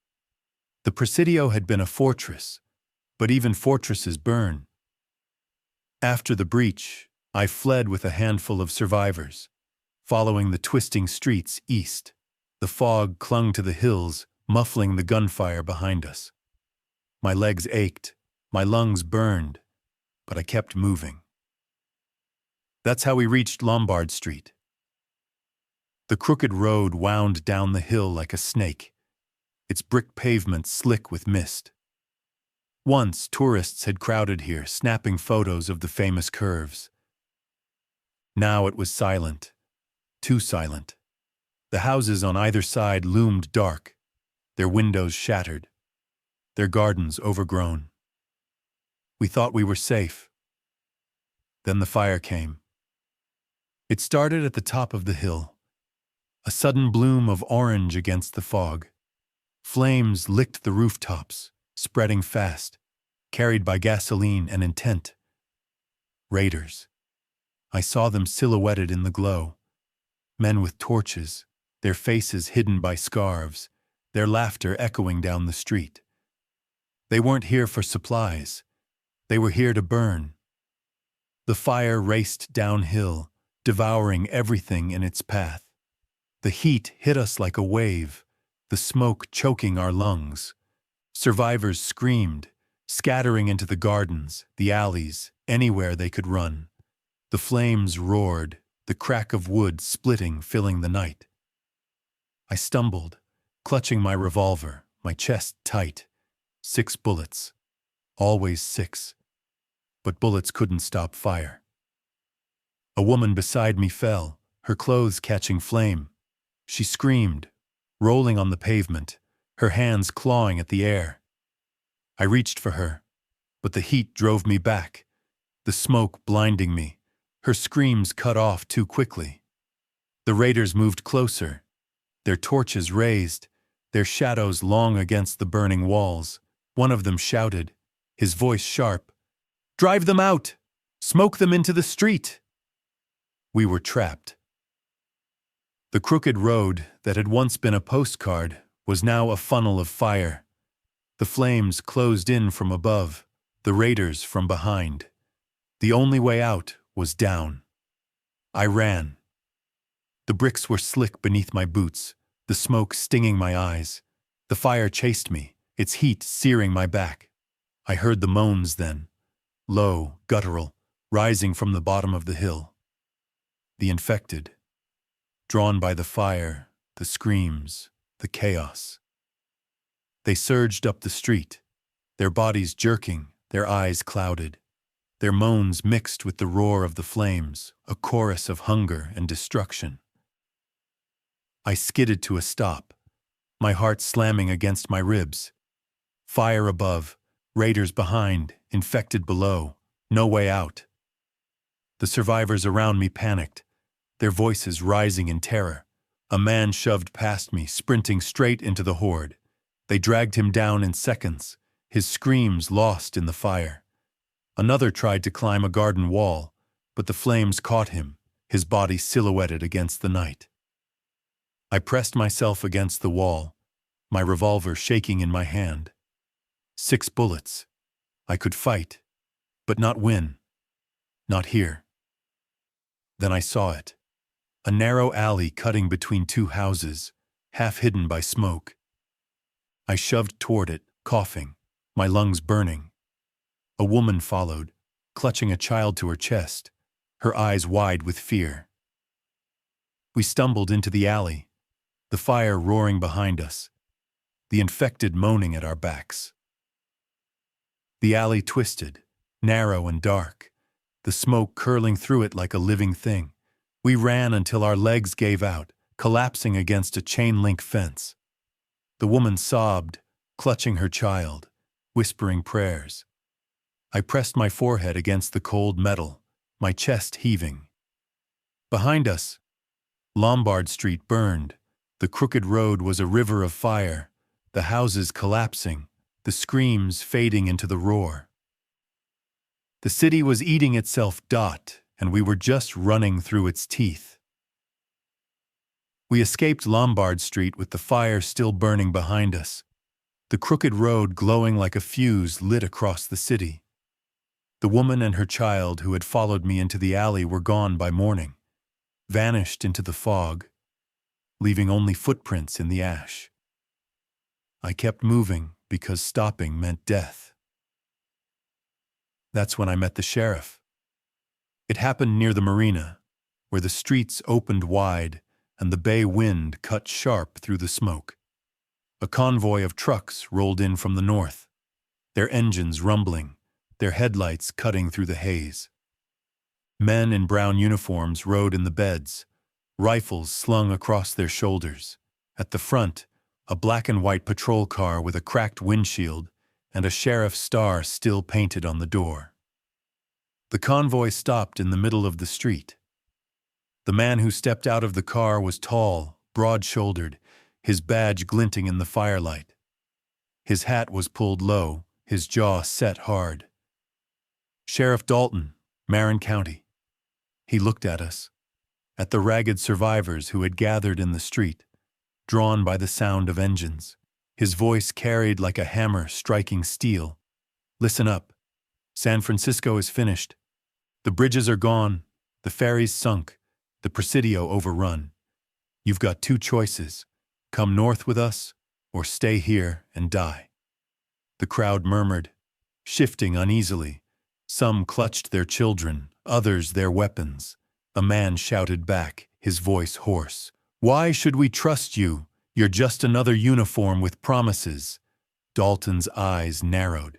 The presidio had been a fortress, but even fortresses burn. After the breach, I fled with a handful of survivors, following the twisting streets east. The fog clung to the hills, muffling the gunfire behind us. My legs ached, my lungs burned, but I kept moving. That's how we reached Lombard Street. The crooked road wound down the hill like a snake, its brick pavement slick with mist. Once, tourists had crowded here, snapping photos of the famous curves. Now it was silent, too silent. The houses on either side loomed dark, their windows shattered, their gardens overgrown. We thought we were safe. Then the fire came. It started at the top of the hill, a sudden bloom of orange against the fog. Flames licked the rooftops, spreading fast, carried by gasoline and intent. Raiders. I saw them silhouetted in the glow. Men with torches, their faces hidden by scarves, their laughter echoing down the street. They weren't here for supplies. They were here to burn. The fire raced downhill, devouring everything in its path. The heat hit us like a wave, the smoke choking our lungs. Survivors screamed, scattering into the gardens, the alleys, anywhere they could run. The flames roared, the crack of wood splitting, filling the night. I stumbled, clutching my revolver, my chest tight. 6 bullets. Always 6. But bullets couldn't stop fire. A woman beside me fell, her clothes catching flame. She screamed, rolling on the pavement, her hands clawing at the air. I reached for her, but the heat drove me back, the smoke blinding me, her screams cut off too quickly. The raiders moved closer, their torches raised, their shadows long against the burning walls. One of them shouted, his voice sharp, "Drive them out! Smoke them into the street!" We were trapped. The crooked road that had once been a postcard was now a funnel of fire. The flames closed in from above, the raiders from behind. The only way out was down. I ran. The bricks were slick beneath my boots, the smoke stinging my eyes. The fire chased me, its heat searing my back. I heard the moans then, low, guttural, rising from the bottom of the hill. The infected, drawn by the fire, the screams, the chaos. They surged up the street, their bodies jerking, their eyes clouded. Their moans mixed with the roar of the flames, a chorus of hunger and destruction. I skidded to a stop, my heart slamming against my ribs. Fire above, raiders behind, infected below, no way out. The survivors around me panicked, their voices rising in terror. A man shoved past me, sprinting straight into the horde. They dragged him down in seconds, his screams lost in the fire. Another tried to climb a garden wall, but the flames caught him, his body silhouetted against the night. I pressed myself against the wall, my revolver shaking in my hand. 6 bullets. I could fight, but not win. Not here. Then I saw it. A narrow alley cutting between 2 houses, half hidden by smoke. I shoved toward it, coughing, my lungs burning. A woman followed, clutching a child to her chest, her eyes wide with fear. We stumbled into the alley, the fire roaring behind us, the infected moaning at our backs. The alley twisted, narrow and dark, the smoke curling through it like a living thing. We ran until our legs gave out, collapsing against a chain-link fence. The woman sobbed, clutching her child, whispering prayers. I pressed my forehead against the cold metal, my chest heaving. Behind us, Lombard Street burned. The crooked road was a river of fire, the houses collapsing, the screams fading into the roar. The city was eating itself, and we were just running through its teeth. We escaped Lombard Street with the fire still burning behind us, the crooked road glowing like a fuse lit across the city. The woman and her child who had followed me into the alley were gone by morning, vanished into the fog, leaving only footprints in the ash. I kept moving because stopping meant death. That's when I met the sheriff. It happened near the marina, where the streets opened wide and the bay wind cut sharp through the smoke. A convoy of trucks rolled in from the north, their engines rumbling, their headlights cutting through the haze. Men in brown uniforms rode in the beds, rifles slung across their shoulders. At the front, a black and white patrol car with a cracked windshield and a sheriff's star still painted on the door. The convoy stopped in the middle of the street. The man who stepped out of the car was tall, broad-shouldered, his badge glinting in the firelight. His hat was pulled low, his jaw set hard. Sheriff Dalton, Marin County. He looked at us, at the ragged survivors who had gathered in the street, drawn by the sound of engines. His voice carried like a hammer striking steel. Listen up. San Francisco is finished. The bridges are gone, the ferries sunk, the presidio overrun. You've got two choices. Come north with us, or stay here and die. The crowd murmured, shifting uneasily. Some clutched their children, others their weapons. A man shouted back, his voice hoarse. Why should we trust you? You're just another uniform with promises. Dalton's eyes narrowed.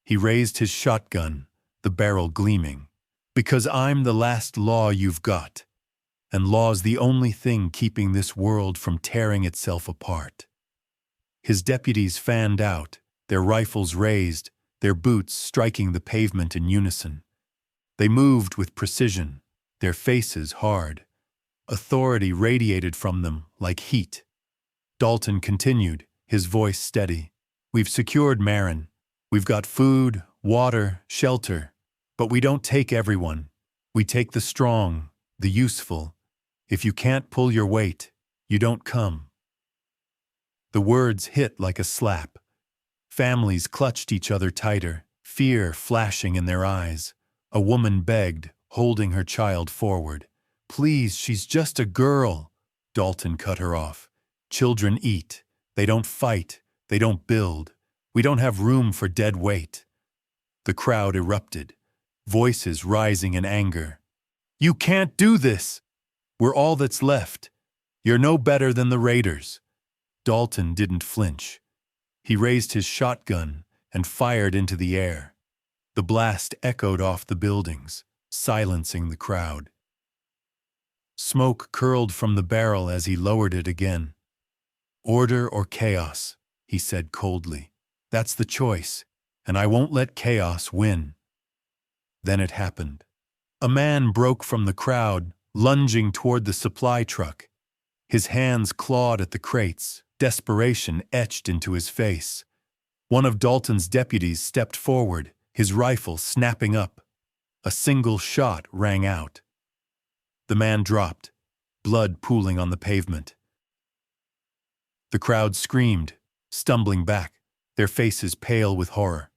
He raised his shotgun, the barrel gleaming. Because I'm the last law you've got. And law's the only thing keeping this world from tearing itself apart. His deputies fanned out, their rifles raised, their boots striking the pavement in unison. They moved with precision, their faces hard. Authority radiated from them like heat. Dalton continued, his voice steady. We've secured Marin. We've got food, water, shelter. But we don't take everyone. We take the strong, the useful. If you can't pull your weight, you don't come. The words hit like a slap. Families clutched each other tighter, fear flashing in their eyes. A woman begged, holding her child forward. Please, she's just a girl. Dalton cut her off. Children eat. They don't fight. They don't build. We don't have room for dead weight. The crowd erupted, voices rising in anger. You can't do this! We're all that's left. You're no better than the raiders. Dalton didn't flinch. He raised his shotgun and fired into the air. The blast echoed off the buildings, silencing the crowd. Smoke curled from the barrel as he lowered it again. Order or chaos, he said coldly. That's the choice, and I won't let chaos win. Then it happened. A man broke from the crowd, lunging toward the supply truck. His hands clawed at the crates, desperation etched into his face. One of Dalton's deputies stepped forward, his rifle snapping up. A single shot rang out. The man dropped, blood pooling on the pavement. The crowd screamed, stumbling back, their faces pale with horror.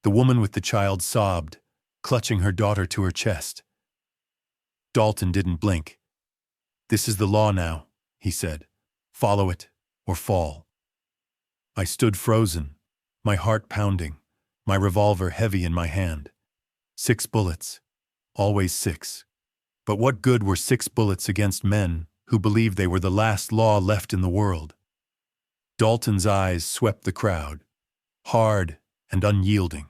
The woman with the child sobbed, clutching her daughter to her chest. Dalton didn't blink. This is the law now, he said. Follow it or fall. I stood frozen, my heart pounding. my revolver heavy in my hand. 6 bullets. Always 6. But what good were 6 bullets against men who believed they were the last law left in the world? Dalton's eyes swept the crowd, hard and unyielding.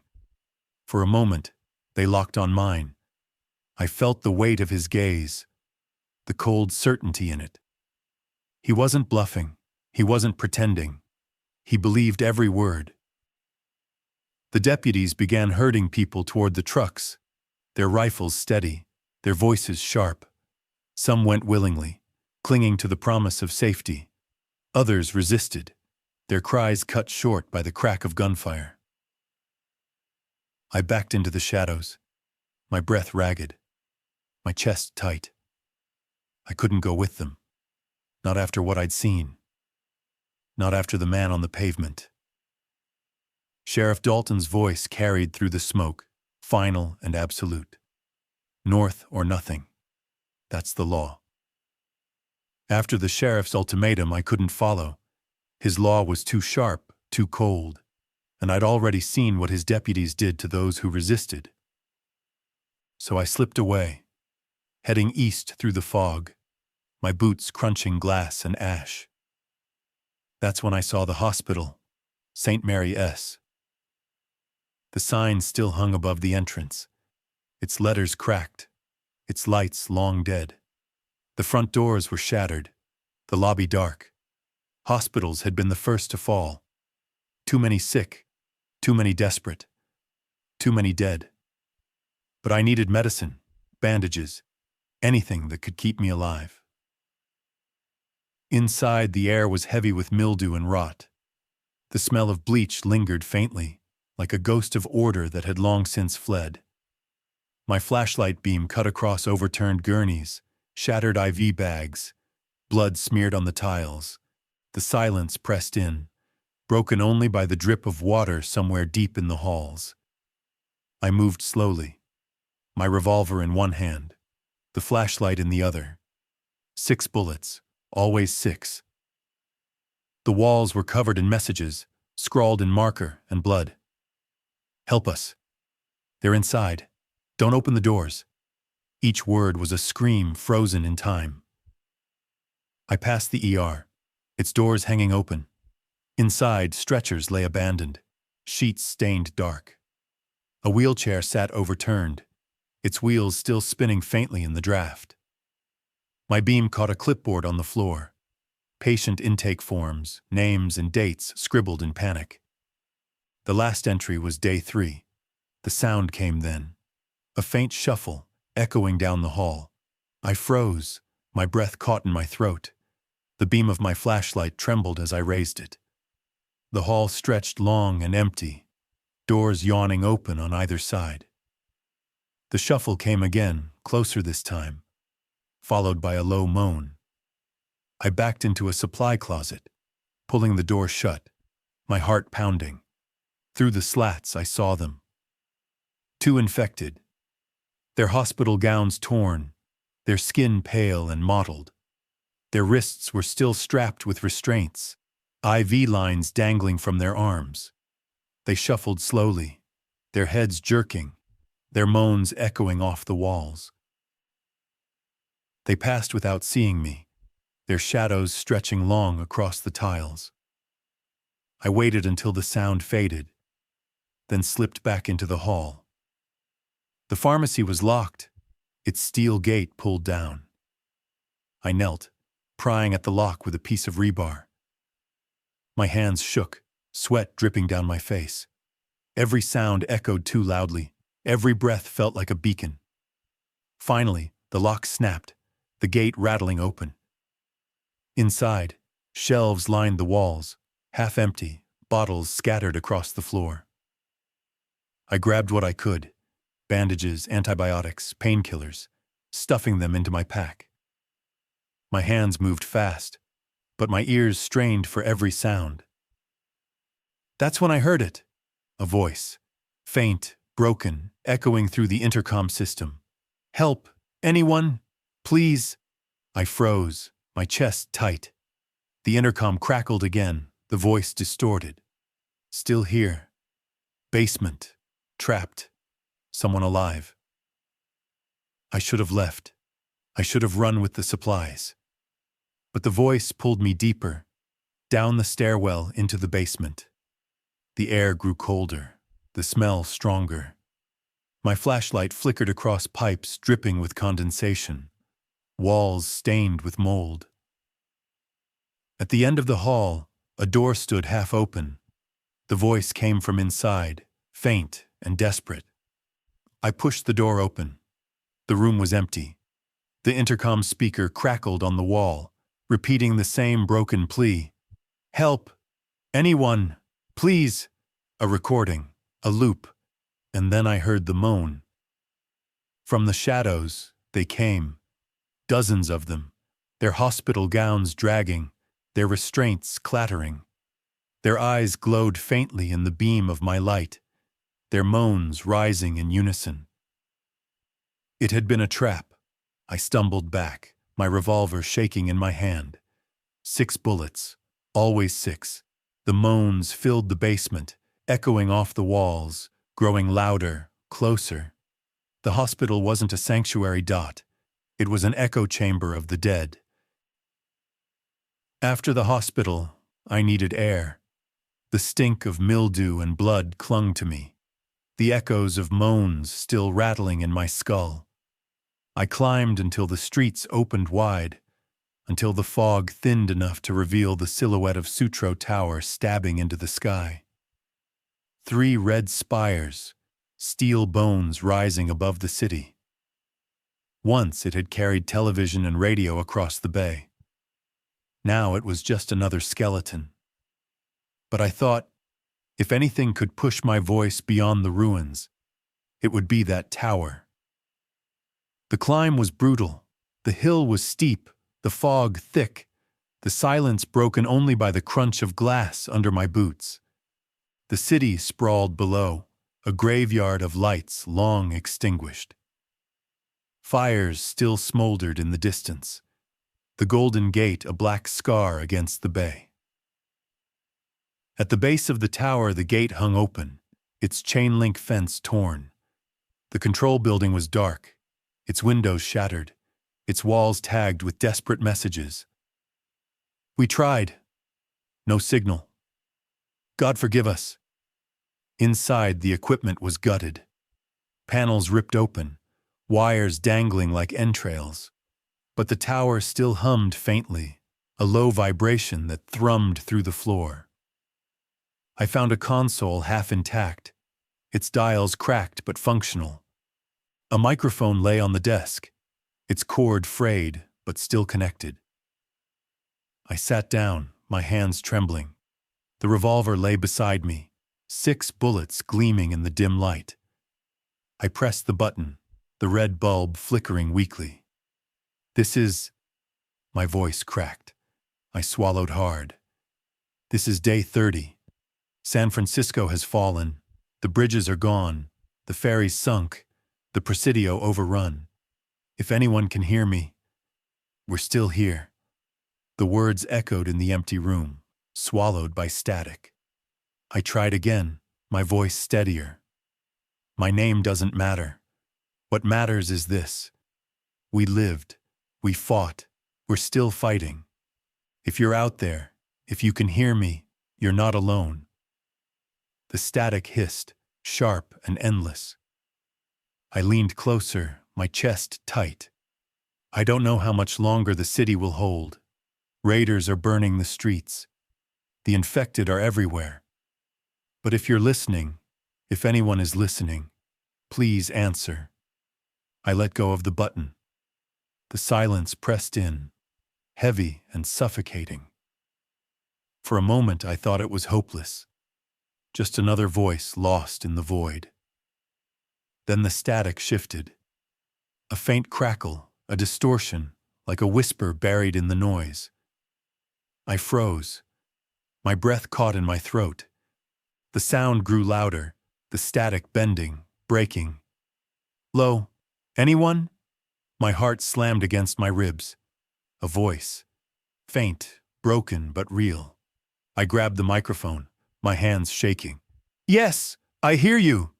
For a moment, they locked on mine. I felt the weight of his gaze, the cold certainty in it. He wasn't bluffing. He wasn't pretending. He believed every word. The deputies began herding people toward the trucks, their rifles steady, their voices sharp. Some went willingly, clinging to the promise of safety. Others resisted, their cries cut short by the crack of gunfire. I backed into the shadows, my breath ragged, my chest tight. I couldn't go with them. Not after what I'd seen. Not after the man on the pavement. Sheriff Dalton's voice carried through the smoke, final and absolute. North or nothing. That's the law. After the sheriff's ultimatum, I couldn't follow. His law was too sharp, too cold, and I'd already seen what his deputies did to those who resisted. So I slipped away, heading east through the fog, my boots crunching glass and ash. That's when I saw the hospital, St. Mary S. The sign still hung above the entrance, its letters cracked, its lights long dead. The front doors were shattered, the lobby dark. Hospitals had been the first to fall. Too many sick, too many desperate, too many dead. But I needed medicine, bandages, anything that could keep me alive. Inside, the air was heavy with mildew and rot. The smell of bleach lingered faintly, like a ghost of order that had long since fled. My flashlight beam cut across overturned gurneys, shattered IV bags, blood smeared on the tiles. The silence pressed in, broken only by the drip of water somewhere deep in the halls. I moved slowly, my revolver in one hand, the flashlight in the other. 6 bullets, always 6. The walls were covered in messages, scrawled in marker and blood. Help us. They're inside. Don't open the doors. Each word was a scream frozen in time. I passed the ER, its doors hanging open. Inside, stretchers lay abandoned, sheets stained dark. A wheelchair sat overturned, its wheels still spinning faintly in the draft. My beam caught a clipboard on the floor. Patient intake forms, names and dates scribbled in panic. The last entry was day 3. The sound came then. A faint shuffle, echoing down the hall. I froze, my breath caught in my throat. The beam of my flashlight trembled as I raised it. The hall stretched long and empty, doors yawning open on either side. The shuffle came again, closer this time, followed by a low moan. I backed into a supply closet, pulling the door shut, my heart pounding. Through the slats, I saw them. 2 infected, their hospital gowns torn, their skin pale and mottled. Their wrists were still strapped with restraints, IV lines dangling from their arms. They shuffled slowly, their heads jerking, their moans echoing off the walls. They passed without seeing me, their shadows stretching long across the tiles. I waited until the sound faded, then slipped back into the hall. The pharmacy was locked, its steel gate pulled down. I knelt, prying at the lock with a piece of rebar. My hands shook, sweat dripping down my face. Every sound echoed too loudly, every breath felt like a beacon. Finally, the lock snapped, the gate rattling open. Inside, shelves lined the walls, half empty, bottles scattered across the floor. I grabbed what I could, bandages, antibiotics, painkillers, stuffing them into my pack. My hands moved fast, but my ears strained for every sound. That's when I heard it, a voice, faint, broken, echoing through the intercom system. Help, anyone, please. I froze, my chest tight. The intercom crackled again, the voice distorted. Still here. Basement. Trapped. Someone alive. I should have left. I should have run with the supplies. But the voice pulled me deeper, down the stairwell into the basement. The air grew colder, the smell stronger. My flashlight flickered across pipes dripping with condensation, walls stained with mold. At the end of the hall, a door stood half open. The voice came from inside, faint and desperate. I pushed the door open. The room was empty. The intercom speaker crackled on the wall, repeating the same broken plea. Help! Anyone! Please! A recording, a loop, and then I heard the moan. From the shadows, they came. Dozens of them, their hospital gowns dragging, their restraints clattering. Their eyes glowed faintly in the beam of my light, their moans rising in unison. It had been a trap. I stumbled back, my revolver shaking in my hand. 6 bullets, always 6. The moans filled the basement, echoing off the walls, growing louder, closer. The hospital wasn't a sanctuary dot. It was an echo chamber of the dead. After the hospital, I needed air. The stink of mildew and blood clung to me, the echoes of moans still rattling in my skull. I climbed until the streets opened wide, until the fog thinned enough to reveal the silhouette of Sutro Tower stabbing into the sky. 3 red spires, steel bones rising above the city. Once it had carried television and radio across the bay. Now it was just another skeleton. But I thought, if anything could push my voice beyond the ruins, it would be that tower. The climb was brutal. The hill was steep, the fog thick, the silence broken only by the crunch of glass under my boots. The city sprawled below, a graveyard of lights long extinguished. Fires still smoldered in the distance, the Golden Gate a black scar against the bay. At the base of the tower, the gate hung open, its chain-link fence torn. The control building was dark, its windows shattered, its walls tagged with desperate messages. We tried. No signal. God forgive us. Inside, the equipment was gutted. Panels ripped open, wires dangling like entrails. But the tower still hummed faintly, a low vibration that thrummed through the floor. I found a console half intact, its dials cracked but functional. A microphone lay on the desk, its cord frayed but still connected. I sat down, my hands trembling. The revolver lay beside me, 6 bullets gleaming in the dim light. I pressed the button, the red bulb flickering weakly. This is... My voice cracked. I swallowed hard. This is day 30. San Francisco has fallen. The bridges are gone. The ferries sunk. The presidio overrun. If anyone can hear me, we're still here. The words echoed in the empty room, swallowed by static. I tried again, my voice steadier. My name doesn't matter. What matters is this. We lived. We fought. We're still fighting. If you're out there, if you can hear me, you're not alone. The static hissed, sharp and endless. I leaned closer, my chest tight. I don't know how much longer the city will hold. Raiders are burning the streets. The infected are everywhere. But if you're listening, if anyone is listening, please answer. I let go of the button. The silence pressed in, heavy and suffocating. For a moment I thought it was hopeless. Just another voice lost in the void. Then the static shifted. A faint crackle, a distortion, like a whisper buried in the noise. I froze. My breath caught in my throat. The sound grew louder, the static bending, breaking. Lo, anyone? My heart slammed against my ribs. A voice. Faint, broken, but real. I grabbed the microphone, my hands shaking. Yes, I hear you.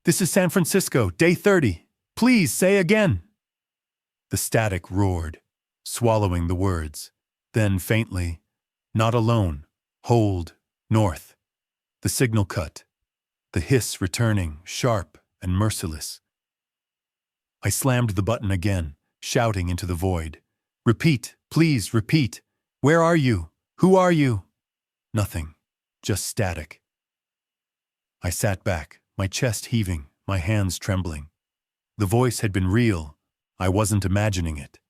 This is San Francisco, day 30. Please say again. The static roared, swallowing the words. Then faintly, not alone, hold, north. The signal cut, the hiss returning, sharp and merciless. I slammed the button again, shouting into the void. Repeat, please repeat. Where are you? Who are you? Nothing, just static. I sat back, my chest heaving, my hands trembling. The voice had been real. I wasn't imagining it.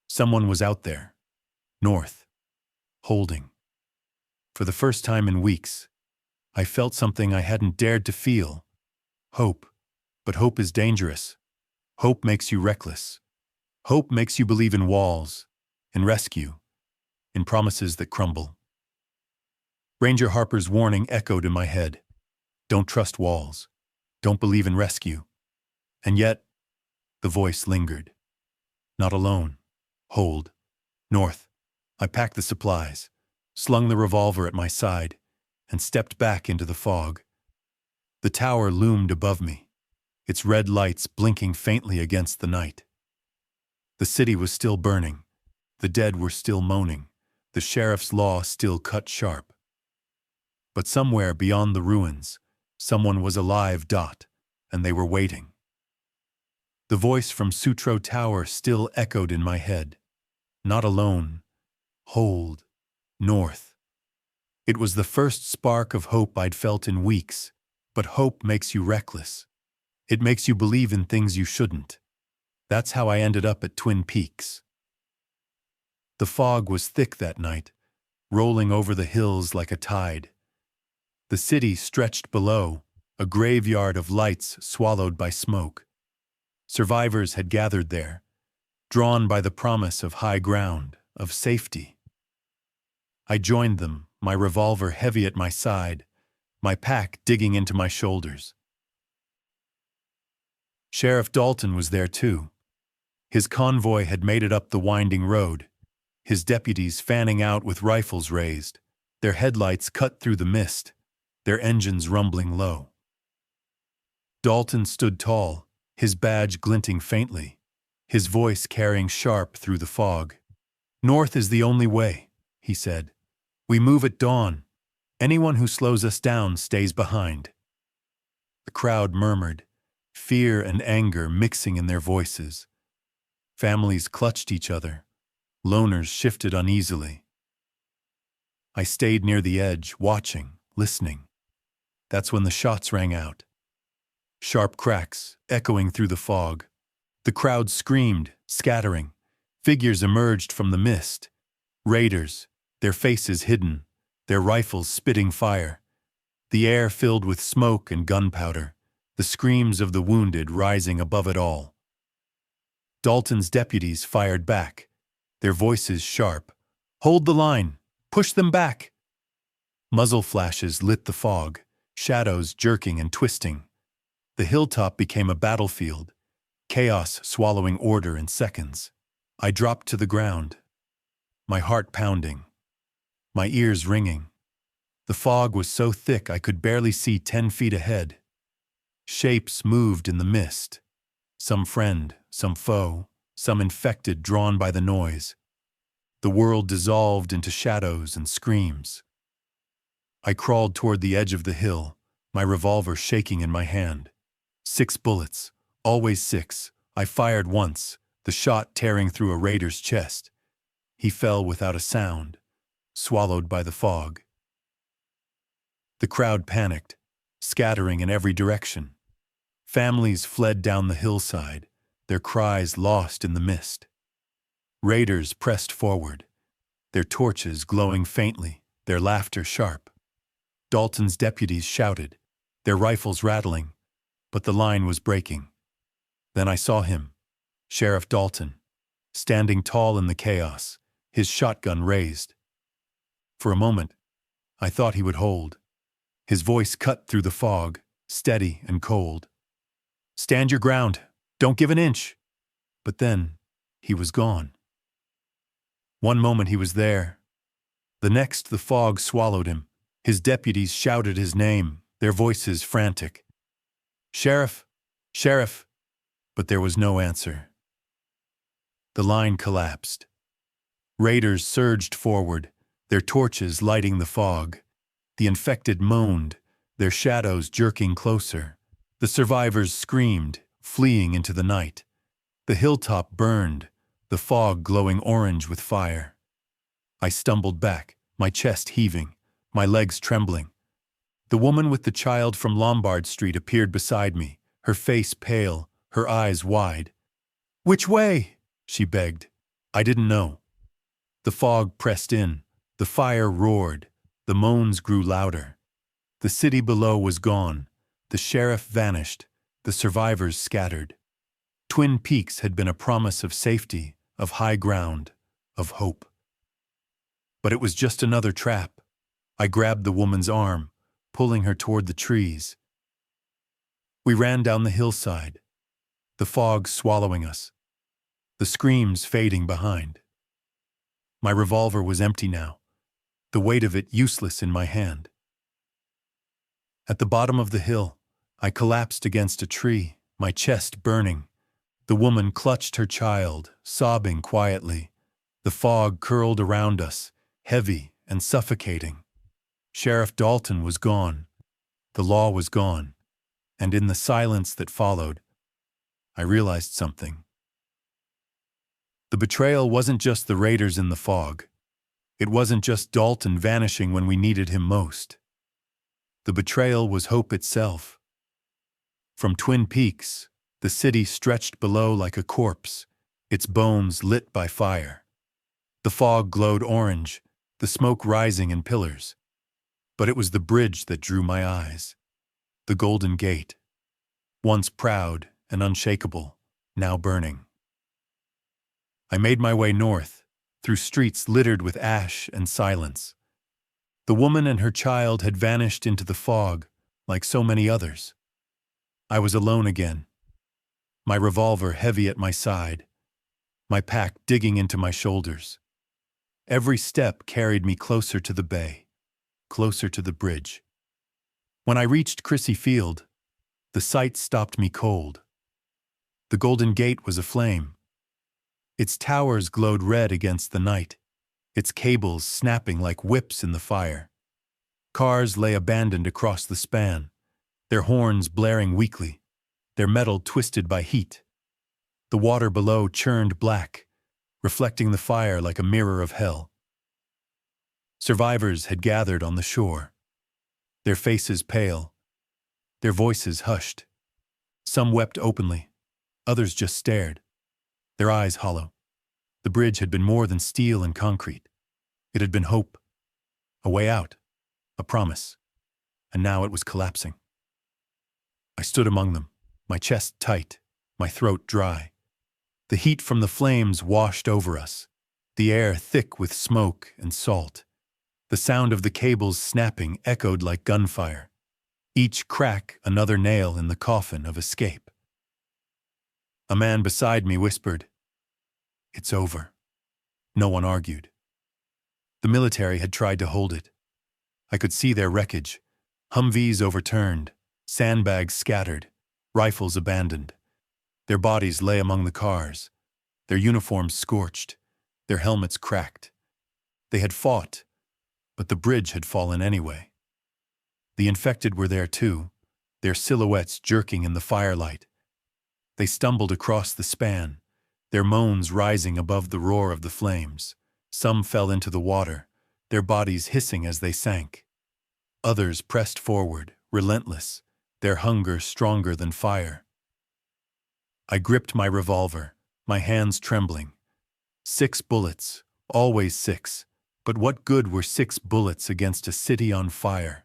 Someone was out there, north, holding. For the first time in weeks, I felt something I hadn't dared to feel. Hope. But hope is dangerous. Hope makes you reckless. Hope makes you believe in walls, in rescue, in promises that crumble. Ranger Harper's warning echoed in my head. Don't trust walls. Don't believe in rescue. And yet, the voice lingered. Not alone. Hold. North. I packed the supplies, slung the revolver at my side, and stepped back into the fog. The tower loomed above me, its red lights blinking faintly against the night. The city was still burning. The dead were still moaning. The sheriff's law still cut sharp. But somewhere beyond the ruins, someone was alive, and they were waiting. The voice from Sutro Tower still echoed in my head. Not alone. Hold. North. It was the first spark of hope I'd felt in weeks, but hope makes you reckless. It makes you believe in things you shouldn't. That's how I ended up at Twin Peaks. The fog was thick that night, rolling over the hills like a tide. The city stretched below, a graveyard of lights swallowed by smoke. Survivors had gathered there, drawn by the promise of high ground, of safety. I joined them, my revolver heavy at my side, my pack digging into my shoulders. Sheriff Dalton was there too. His convoy had made it up the winding road, his deputies fanning out with rifles raised, their headlights cut through the mist, their engines rumbling low. Dalton stood tall, his badge glinting faintly, his voice carrying sharp through the fog. North is the only way, he said. We move at dawn. Anyone who slows us down stays behind. The crowd murmured, fear and anger mixing in their voices. Families clutched each other. Loners shifted uneasily. I stayed near the edge, watching, listening. That's when the shots rang out. Sharp cracks, echoing through the fog. The crowd screamed, scattering. Figures emerged from the mist. Raiders, their faces hidden, their rifles spitting fire. The air filled with smoke and gunpowder, the screams of the wounded rising above it all. Dalton's deputies fired back, their voices sharp. Hold the line! Push them back! Muzzle flashes lit the fog, shadows jerking and twisting. The hilltop became a battlefield, chaos swallowing order in seconds. I dropped to the ground, my heart pounding, my ears ringing. The fog was so thick I could barely see 10 feet ahead. Shapes moved in the mist, some friend, some foe, some infected drawn by the noise. The world dissolved into shadows and screams. I crawled toward the edge of the hill, my revolver shaking in my hand. 6 bullets, always 6. I fired once, the shot tearing through a raider's chest. He fell without a sound, swallowed by the fog. The crowd panicked, scattering in every direction. Families fled down the hillside, their cries lost in the mist. Raiders pressed forward, their torches glowing faintly, their laughter sharp. Dalton's deputies shouted, their rifles rattling, but the line was breaking. Then I saw him, Sheriff Dalton, standing tall in the chaos, his shotgun raised. For a moment, I thought he would hold. His voice cut through the fog, steady and cold. Stand your ground, don't give an inch. But then, he was gone. One moment he was there. The next the fog swallowed him. His deputies shouted his name, their voices frantic. "Sheriff! Sheriff!" But there was no answer. The line collapsed. Raiders surged forward, their torches lighting the fog. The infected moaned, their shadows jerking closer. The survivors screamed, fleeing into the night. The hilltop burned, the fog glowing orange with fire. I stumbled back, my chest heaving, my legs trembling. The woman with the child from Lombard Street appeared beside me, her face pale, her eyes wide. "Which way?" she begged. I didn't know. The fog pressed in, the fire roared, the moans grew louder. The city below was gone, the sheriff vanished, the survivors scattered. Twin Peaks had been a promise of safety, of high ground, of hope. But it was just another trap. I grabbed the woman's arm, pulling her toward the trees. We ran down the hillside, the fog swallowing us, the screams fading behind. My revolver was empty now, the weight of it useless in my hand. At the bottom of the hill, I collapsed against a tree, my chest burning. The woman clutched her child, sobbing quietly. The fog curled around us, heavy and suffocating. Sheriff Dalton was gone. The law was gone. And in the silence that followed, I realized something. The betrayal wasn't just the raiders in the fog. It wasn't just Dalton vanishing when we needed him most. The betrayal was hope itself. From Twin Peaks, the city stretched below like a corpse, its bones lit by fire. The fog glowed orange, the smoke rising in pillars. But it was the bridge that drew my eyes. The Golden Gate, once proud and unshakable, now burning. I made my way north, through streets littered with ash and silence. The woman and her child had vanished into the fog, like so many others. I was alone again, my revolver heavy at my side, my pack digging into my shoulders. Every step carried me closer to the bay, closer to the bridge. When I reached Crissy Field, the sight stopped me cold. The Golden Gate was aflame. Its towers glowed red against the night, its cables snapping like whips in the fire. Cars lay abandoned across the span, their horns blaring weakly, their metal twisted by heat. The water below churned black, reflecting the fire like a mirror of hell. Survivors had gathered on the shore, their faces pale, their voices hushed. Some wept openly, others just stared, their eyes hollow. The bridge had been more than steel and concrete. It had been hope, a way out, a promise, and now it was collapsing. I stood among them, my chest tight, my throat dry. The heat from the flames washed over us, the air thick with smoke and salt. The sound of the cables snapping echoed like gunfire, each crack another nail in the coffin of escape. A man beside me whispered, "It's over." No one argued. The military had tried to hold it. I could see their wreckage, Humvees overturned, sandbags scattered, rifles abandoned. Their bodies lay among the cars, their uniforms scorched, their helmets cracked. They had fought, but the bridge had fallen anyway. The infected were there too, their silhouettes jerking in the firelight. They stumbled across the span, their moans rising above the roar of the flames. Some fell into the water, their bodies hissing as they sank. Others pressed forward, relentless, their hunger stronger than fire. I gripped my revolver, my hands trembling. 6 bullets, always 6, but what good were 6 bullets against a city on fire?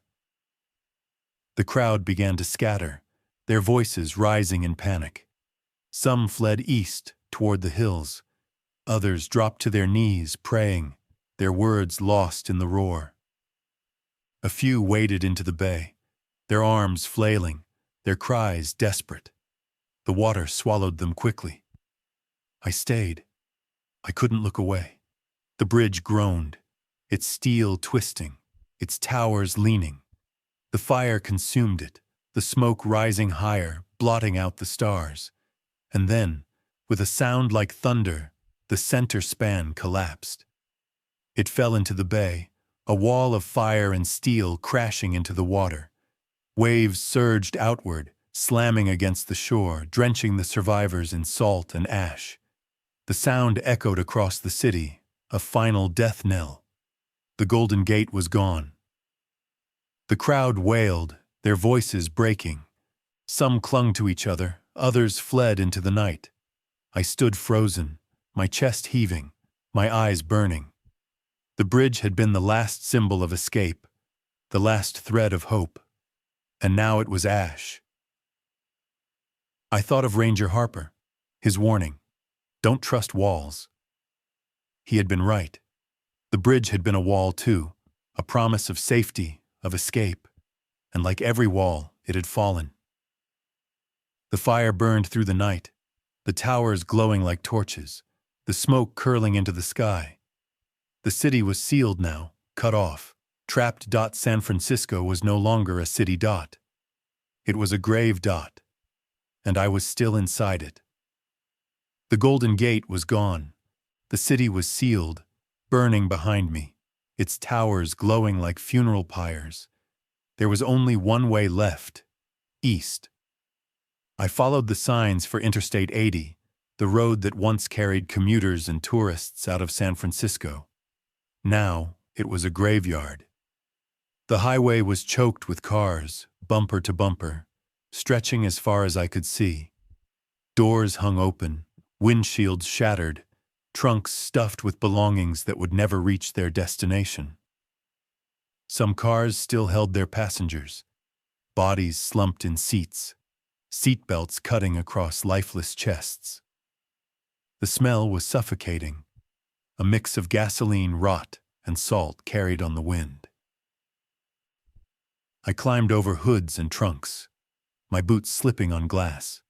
The crowd began to scatter, their voices rising in panic. Some fled east, toward the hills. Others dropped to their knees, praying, their words lost in the roar. A few waded into the bay, their arms flailing, their cries desperate. The water swallowed them quickly. I stayed. I couldn't look away. The bridge groaned, its steel twisting, its towers leaning. The fire consumed it, the smoke rising higher, blotting out the stars. And then, with a sound like thunder, the center span collapsed. It fell into the bay, a wall of fire and steel crashing into the water. Waves surged outward, slamming against the shore, drenching the survivors in salt and ash. The sound echoed across the city, a final death knell. The Golden Gate was gone. The crowd wailed, their voices breaking. Some clung to each other, others fled into the night. I stood frozen, my chest heaving, my eyes burning. The bridge had been the last symbol of escape, the last thread of hope. And now it was ash. I thought of Ranger Harper, his warning, "Don't trust walls." He had been right. The bridge had been a wall too, a promise of safety, of escape, and like every wall, it had fallen. The fire burned through the night, the towers glowing like torches, the smoke curling into the sky. The city was sealed now, cut off. Trapped. San Francisco was no longer a city dot. It was a grave dot, and I was still inside it. The Golden Gate was gone. The city was sealed, burning behind me, its towers glowing like funeral pyres. There was only one way left, east. I followed the signs for Interstate 80, the road that once carried commuters and tourists out of San Francisco. Now it was a graveyard. The highway was choked with cars, bumper to bumper, stretching as far as I could see. Doors hung open, windshields shattered, trunks stuffed with belongings that would never reach their destination. Some cars still held their passengers, bodies slumped in seats, seatbelts cutting across lifeless chests. The smell was suffocating, a mix of gasoline, rot, and salt carried on the wind. I climbed over hoods and trunks, my boots slipping on glass.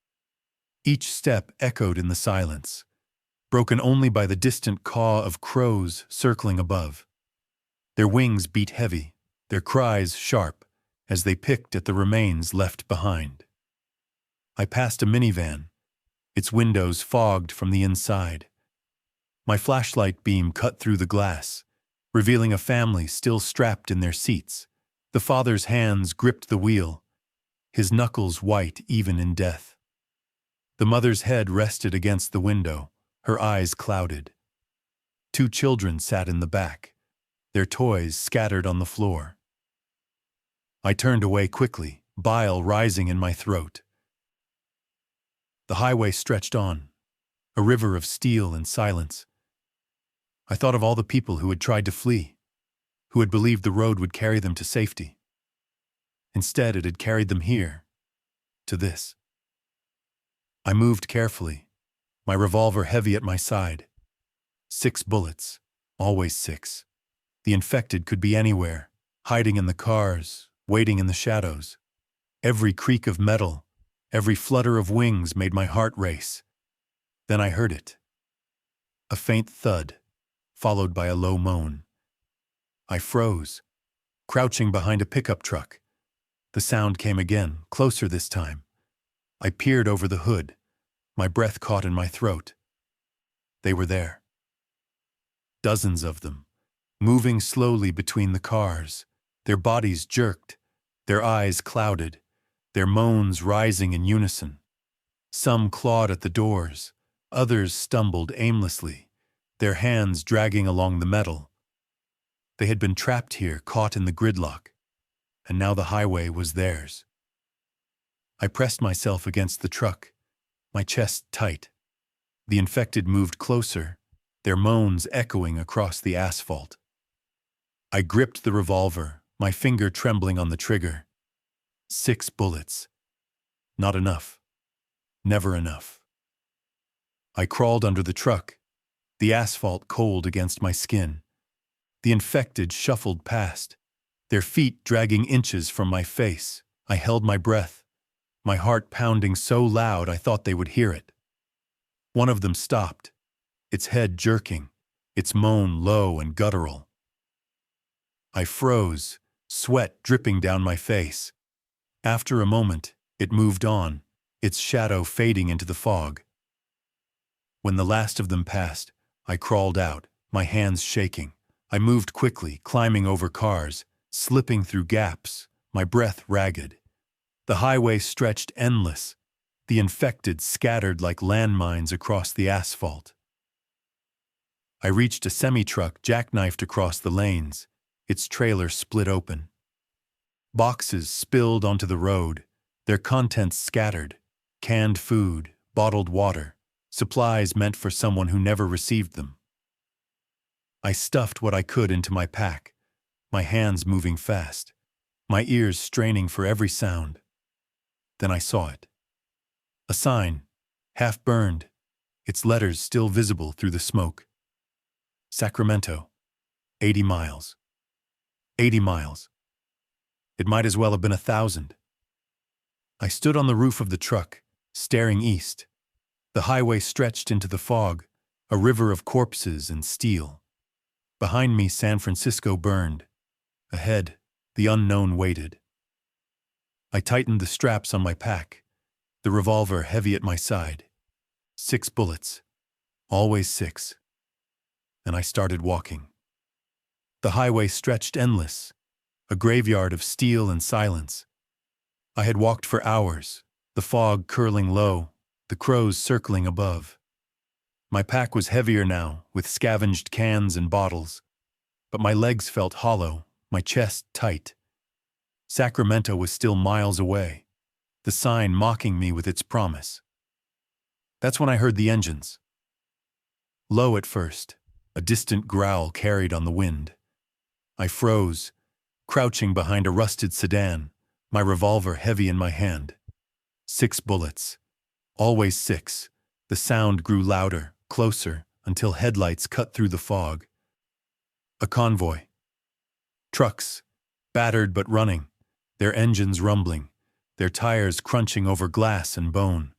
Each step echoed in the silence, broken only by the distant caw of crows circling above. Their wings beat heavy, their cries sharp, as they picked at the remains left behind. I passed a minivan, its windows fogged from the inside. My flashlight beam cut through the glass, revealing a family still strapped in their seats. The father's hands gripped the wheel, his knuckles white even in death. The mother's head rested against the window, her eyes clouded. Two children sat in the back, their toys scattered on the floor. I turned away quickly, bile rising in my throat. The highway stretched on, a river of steel and silence. I thought of all the people who had tried to flee, who had believed the road would carry them to safety. Instead, it had carried them here, to this. I moved carefully, my revolver heavy at my side. 6 bullets, always 6. The infected could be anywhere, hiding in the cars, waiting in the shadows. Every creak of metal, every flutter of wings made my heart race. Then I heard it. A faint thud, followed by a low moan. I froze, crouching behind a pickup truck. The sound came again, closer this time. I peered over the hood, my breath caught in my throat. They were there. Dozens of them, moving slowly between the cars, their bodies jerked, their eyes clouded, their moans rising in unison. Some clawed at the doors, others stumbled aimlessly, their hands dragging along the metal. They had been trapped here, caught in the gridlock, and now the highway was theirs. I pressed myself against the truck, my chest tight. The infected moved closer, their moans echoing across the asphalt. I gripped the revolver, my finger trembling on the trigger. 6 bullets. Not enough. Never enough. I crawled under the truck, the asphalt cold against my skin. The infected shuffled past, their feet dragging inches from my face. I held my breath, my heart pounding so loud I thought they would hear it. One of them stopped, its head jerking, its moan low and guttural. I froze, sweat dripping down my face. After a moment, it moved on, its shadow fading into the fog. When the last of them passed, I crawled out, my hands shaking. I moved quickly, climbing over cars, slipping through gaps, my breath ragged. The highway stretched endless, the infected scattered like landmines across the asphalt. I reached a semi-truck jackknifed across the lanes, its trailer split open. Boxes spilled onto the road, their contents scattered, canned food, bottled water, supplies meant for someone who never received them. I stuffed what I could into my pack, my hands moving fast, my ears straining for every sound. Then I saw it. A sign, half burned, its letters still visible through the smoke. Sacramento, 80 miles. 80 miles. It might as well have been 1,000. I stood on the roof of the truck, staring east. The highway stretched into the fog, a river of corpses and steel. Behind me, San Francisco burned. Ahead, the unknown waited. I tightened the straps on my pack, the revolver heavy at my side. 6 bullets, always 6. And I started walking. The highway stretched endless, a graveyard of steel and silence. I had walked for hours, the fog curling low, the crows circling above. My pack was heavier now, with scavenged cans and bottles, but my legs felt hollow, my chest tight. Sacramento was still miles away, the sign mocking me with its promise. That's when I heard the engines. Low at first, a distant growl carried on the wind. I froze, crouching behind a rusted sedan, my revolver heavy in my hand. 6 bullets. Always 6. The sound grew louder, closer, until headlights cut through the fog. A convoy. Trucks, battered but running, their engines rumbling, their tires crunching over glass and bone.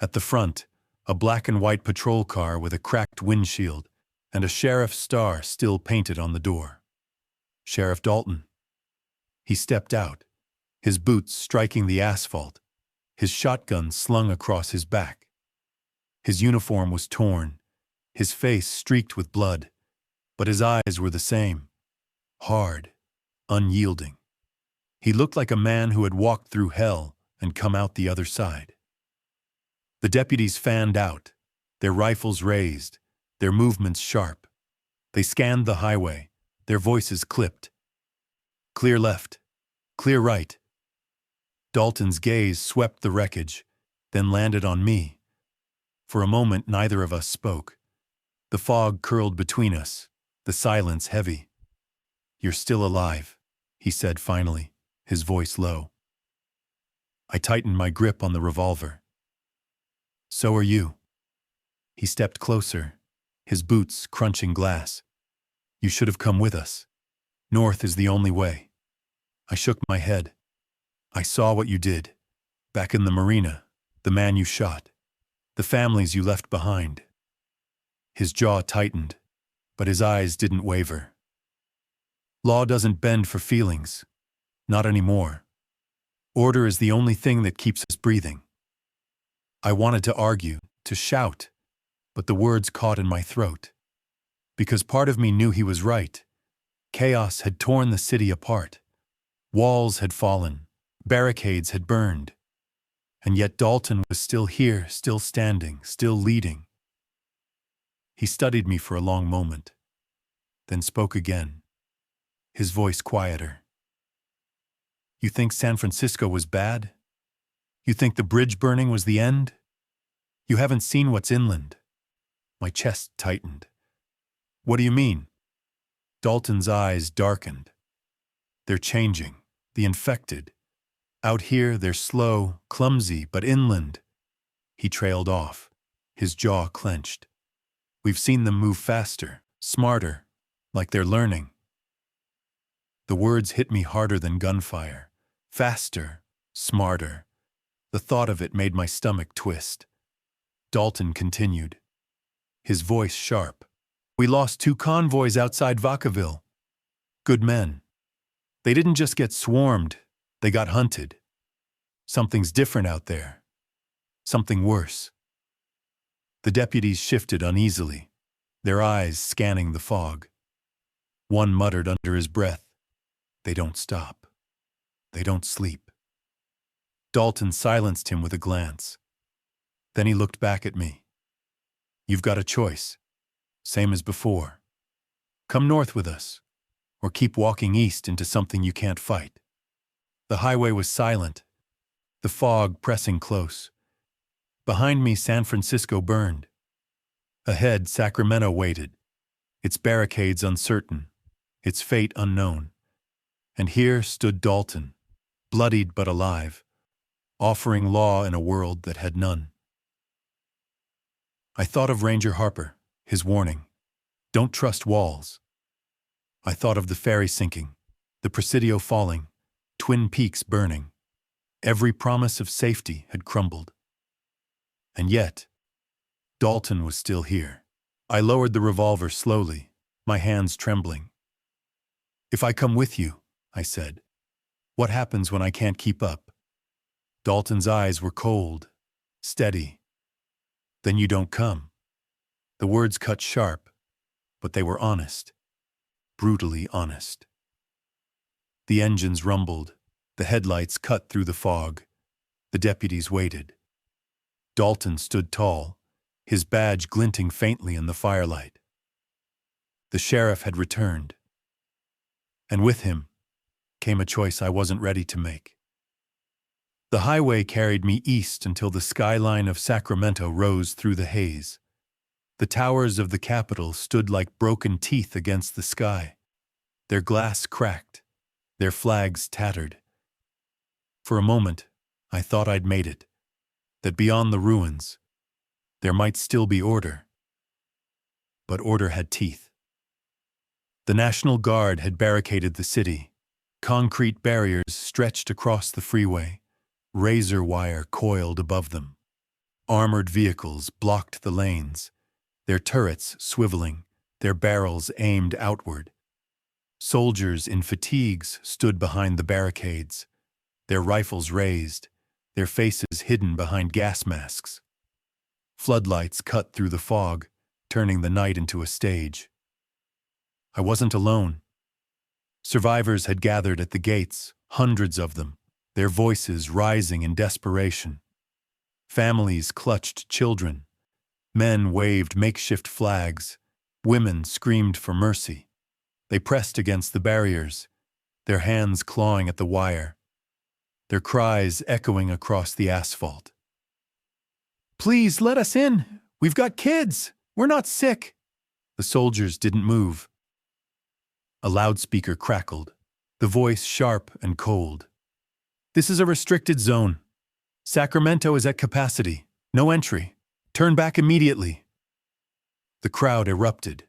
At the front, a black and white patrol car with a cracked windshield and a sheriff's star still painted on the door. Sheriff Dalton. He stepped out, his boots striking the asphalt, his shotgun slung across his back. His uniform was torn, his face streaked with blood, but his eyes were the same, hard, unyielding. He looked like a man who had walked through hell and come out the other side. The deputies fanned out, their rifles raised, their movements sharp. They scanned the highway, their voices clipped. Clear left, clear right. Dalton's gaze swept the wreckage, then landed on me. For a moment, neither of us spoke. The fog curled between us, the silence heavy. "You're still alive," he said finally, his voice low. I tightened my grip on the revolver. "So are you." He stepped closer, his boots crunching glass. "You should have come with us. North is the only way." I shook my head. "I saw what you did. Back in the marina, the man you shot, the families you left behind." His jaw tightened, but his eyes didn't waver. "Law doesn't bend for feelings. Not anymore. Order is the only thing that keeps us breathing." I wanted to argue, to shout, but the words caught in my throat. Because part of me knew he was right. Chaos had torn the city apart. Walls had fallen, barricades had burned. And yet Dalton was still here, still standing, still leading. He studied me for a long moment, then spoke again, his voice quieter. "You think San Francisco was bad? You think the bridge burning was the end? You haven't seen what's inland." My chest tightened. "What do you mean?" Dalton's eyes darkened. "They're changing, the infected. Out here, they're slow, clumsy, but inland." He trailed off, his jaw clenched. "We've seen them move faster, smarter, like they're learning." The words hit me harder than gunfire. Faster, smarter. The thought of it made my stomach twist. Dalton continued, his voice sharp. "We lost 2 convoys outside Vacaville. Good men. They didn't just get swarmed, they got hunted. Something's different out there. Something worse. The deputies shifted uneasily, their eyes scanning the fog. One muttered under his breath, "They don't stop. They don't sleep." Dalton silenced him with a glance. Then he looked back at me. "You've got a choice. Same as before. Come north with us, or keep walking east into something you can't fight." The highway was silent, the fog pressing close. Behind me, San Francisco burned. Ahead, Sacramento waited, its barricades uncertain, its fate unknown. And here stood Dalton, bloodied but alive, offering law in a world that had none. I thought of Ranger Harper, his warning, "Don't trust walls." I thought of the ferry sinking, the presidio falling, Twin Peaks burning. Every promise of safety had crumbled. And yet, Dalton was still here. I lowered the revolver slowly, my hands trembling. "If I come with you," I said, "what happens when I can't keep up?" Dalton's eyes were cold, steady. "Then you don't come." The words cut sharp, but they were honest, brutally honest. The engines rumbled, the headlights cut through the fog. The deputies waited. Dalton stood tall, his badge glinting faintly in the firelight. The sheriff had returned. And with him came a choice I wasn't ready to make. The highway carried me east until the skyline of Sacramento rose through the haze. The towers of the Capitol stood like broken teeth against the sky, their glass cracked, their flags tattered. For a moment, I thought I'd made it, that beyond the ruins, there might still be order. But order had teeth. The National Guard had barricaded the city. Concrete barriers stretched across the freeway, razor wire coiled above them. Armored vehicles blocked the lanes, their turrets swiveling, their barrels aimed outward. Soldiers in fatigues stood behind the barricades, their rifles raised, their faces hidden behind gas masks. Floodlights cut through the fog, turning the night into a stage. I wasn't alone. Survivors had gathered at the gates, hundreds of them, their voices rising in desperation. Families clutched children. Men waved makeshift flags. Women screamed for mercy. They pressed against the barriers, their hands clawing at the wire, their cries echoing across the asphalt. "Please let us in! We've got kids! We're not sick!" The soldiers didn't move. A loudspeaker crackled, the voice sharp and cold. "This is a restricted zone. Sacramento is at capacity. No entry. Turn back immediately." The crowd erupted,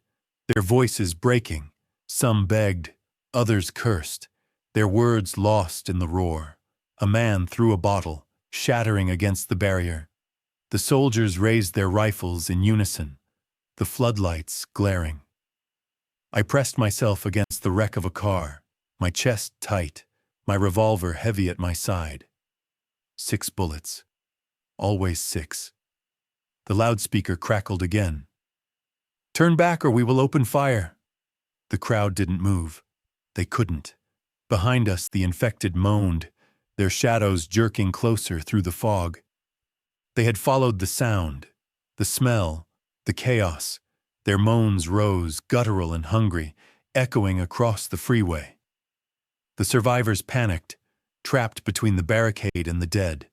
their voices breaking. Some begged, others cursed, their words lost in the roar. A man threw a bottle, shattering against the barrier. The soldiers raised their rifles in unison, the floodlights glaring. I pressed myself against the wreck of a car, my chest tight, my revolver heavy at my side. 6 bullets. Always 6. The loudspeaker crackled again. "Turn back or we will open fire." The crowd didn't move. They couldn't. Behind us, the infected moaned, their shadows jerking closer through the fog. They had followed the sound, the smell, the chaos. Their moans rose, guttural and hungry, echoing across the freeway. The survivors panicked, trapped between the barricade and the dead.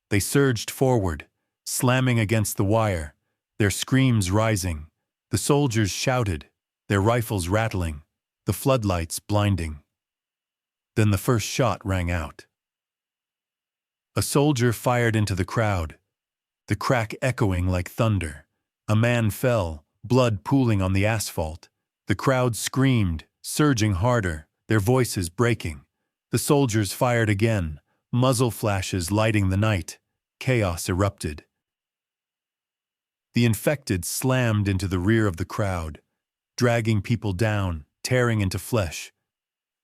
They surged forward, slamming against the wire, their screams rising. The soldiers shouted, their rifles rattling, the floodlights blinding. Then the first shot rang out. A soldier fired into the crowd, the crack echoing like thunder. A man fell, blood pooling on the asphalt. The crowd screamed, surging harder, their voices breaking. The soldiers fired again, muzzle flashes lighting the night. Chaos erupted. The infected slammed into the rear of the crowd, dragging people down, tearing into flesh.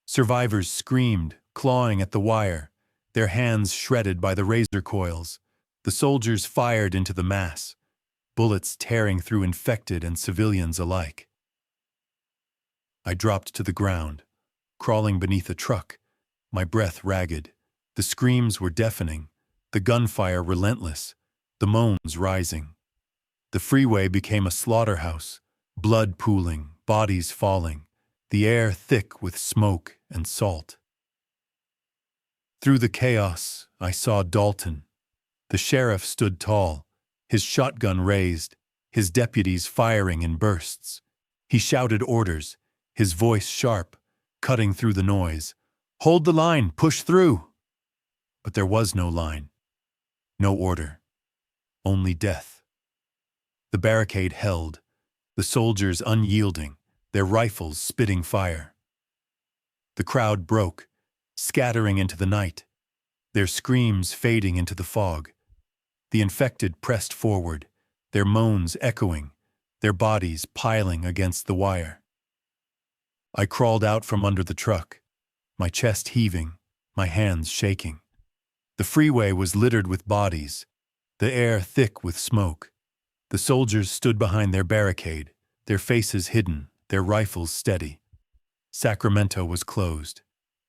Survivors screamed, clawing at the wire, their hands shredded by the razor coils. The soldiers fired into the mass, bullets tearing through infected and civilians alike. I dropped to the ground, crawling beneath a truck, my breath ragged. The screams were deafening, the gunfire relentless, the moans rising. The freeway became a slaughterhouse, blood pooling, bodies falling, the air thick with smoke and salt. Through the chaos, I saw Dalton. The sheriff stood tall, his shotgun raised, his deputies firing in bursts. He shouted orders, his voice sharp, cutting through the noise. "Hold the line, push through!" But there was no line, no order, only death. The barricade held, the soldiers unyielding, their rifles spitting fire. The crowd broke, scattering into the night, their screams fading into the fog. The infected pressed forward, their moans echoing, their bodies piling against the wire. I crawled out from under the truck, my chest heaving, my hands shaking. The freeway was littered with bodies, the air thick with smoke. The soldiers stood behind their barricade, their faces hidden, their rifles steady. Sacramento was closed.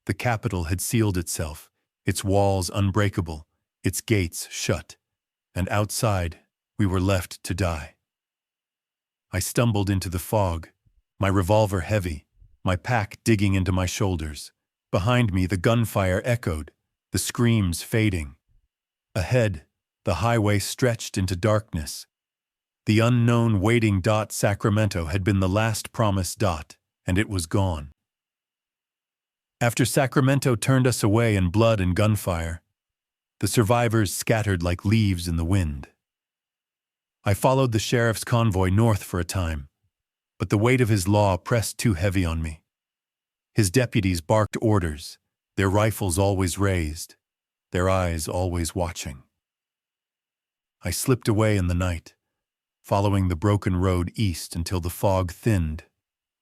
The capital had sealed itself, its walls unbreakable, its gates shut. And outside, we were left to die. I stumbled into the fog, my revolver heavy, my pack digging into my shoulders. Behind me, the gunfire echoed, the screams fading. Ahead, the highway stretched into darkness. The unknown waiting dot Sacramento had been the last promised dot, and it was gone. After Sacramento turned us away in blood and gunfire, the survivors scattered like leaves in the wind. I followed the sheriff's convoy north for a time, but the weight of his law pressed too heavy on me. His deputies barked orders, their rifles always raised, their eyes always watching. I slipped away in the night, following the broken road east until the fog thinned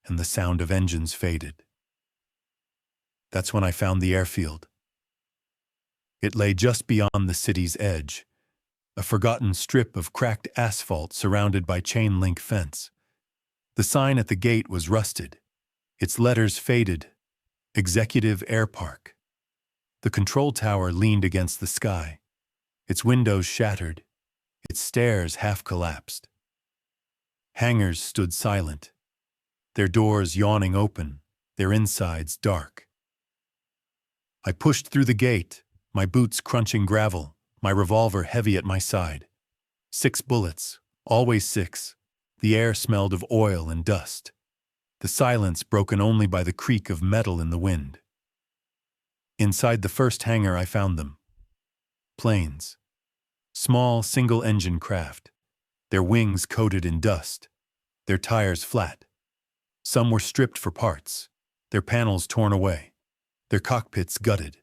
and the sound of engines faded. That's when I found the airfield. It lay just beyond the city's edge, a forgotten strip of cracked asphalt surrounded by chain-link fence. The sign at the gate was rusted, its letters faded, Executive Air Park. The control tower leaned against the sky, its windows shattered, its stairs half-collapsed. Hangars stood silent, their doors yawning open, their insides dark. I pushed through the gate, my boots crunching gravel, my revolver heavy at my side. 6 bullets, always 6. The air smelled of oil and dust. The silence broken only by the creak of metal in the wind. Inside the first hangar I found them. Planes. Small single-engine craft. Their wings coated in dust. Their tires flat. Some were stripped for parts. Their panels torn away. Their cockpits gutted.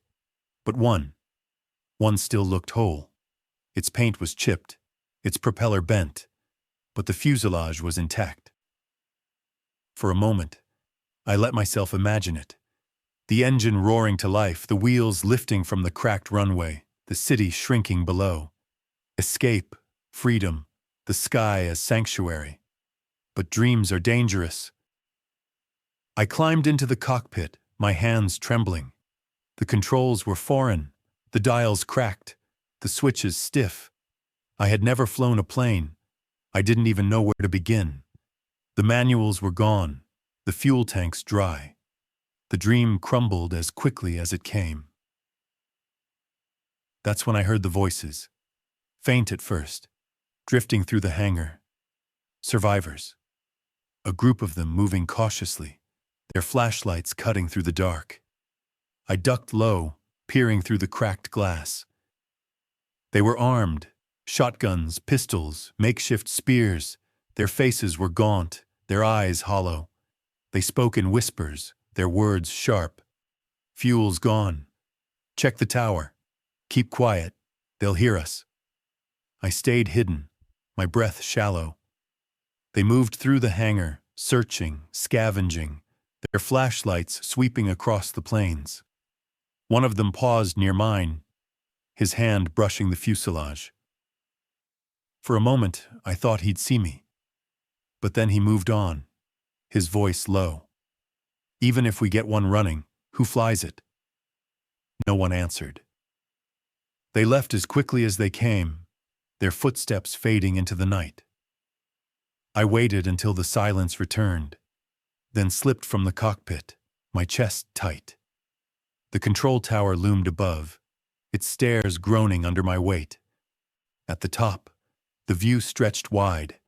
But one still looked whole. Its paint was chipped, its propeller bent, but the fuselage was intact. For a moment, I let myself imagine it. The engine roaring to life, the wheels lifting from the cracked runway, the city shrinking below. Escape, freedom, the sky as sanctuary. But dreams are dangerous. I climbed into the cockpit, my hands trembling. The controls were foreign, the dials cracked, the switches stiff. I had never flown a plane. I didn't even know where to begin. The manuals were gone, the fuel tanks dry. The dream crumbled as quickly as it came. That's when I heard the voices, faint at first, drifting through the hangar. Survivors. A group of them moving cautiously, their flashlights cutting through the dark. I ducked low, peering through the cracked glass. They were armed, shotguns, pistols, makeshift spears. Their faces were gaunt, their eyes hollow. They spoke in whispers, their words sharp. "Fuel's gone. Check the tower. Keep quiet. They'll hear us." I stayed hidden, my breath shallow. They moved through the hangar, searching, scavenging, their flashlights sweeping across the plains. One of them paused near mine, his hand brushing the fuselage. For a moment, I thought he'd see me. But then he moved on, his voice low. "Even if we get one running, who flies it?" No one answered. They left as quickly as they came, their footsteps fading into the night. I waited until the silence returned, then slipped from the cockpit, my chest tight. The control tower loomed above, its stairs groaning under my weight. At the top, the view stretched wide.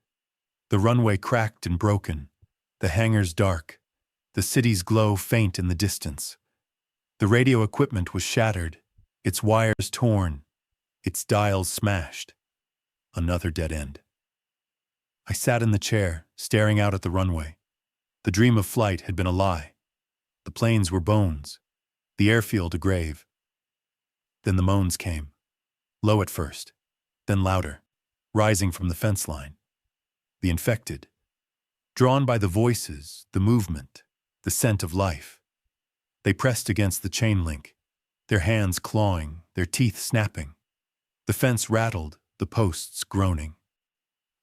The runway cracked and broken, the hangars dark, the city's glow faint in the distance. The radio equipment was shattered, its wires torn, its dials smashed. Another dead end. I sat in the chair, staring out at the runway. The dream of flight had been a lie. The planes were bones, the airfield a grave. Then the moans came, low at first, then louder, rising from the fence line. The infected, drawn by the voices, the movement, the scent of life. They pressed against the chain link, their hands clawing, their teeth snapping. The fence rattled, the posts groaning.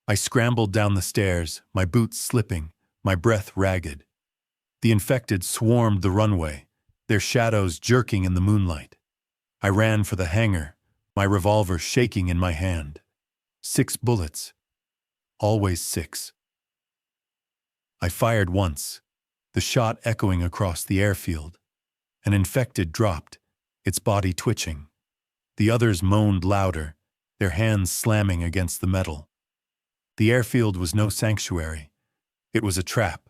I scrambled down the stairs, my boots slipping, my breath ragged. The infected swarmed the runway, their shadows jerking in the moonlight. I ran for the hangar, my revolver shaking in my hand. 6 bullets. Always 6. I fired once, the shot echoing across the airfield. An infected dropped, its body twitching. The others moaned louder, their hands slamming against the metal. The airfield was no sanctuary. It was a trap.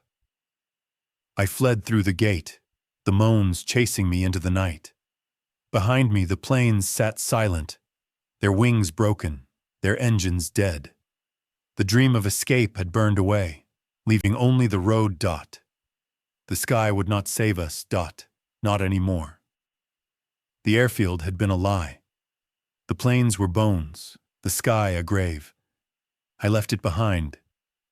I fled through the gate, the moans chasing me into the night. Behind me, the planes sat silent, their wings broken, their engines dead. The dream of escape had burned away, leaving only the road dot. The sky would not save us, dot, not anymore. The airfield had been a lie. The planes were bones, the sky a grave. I left it behind,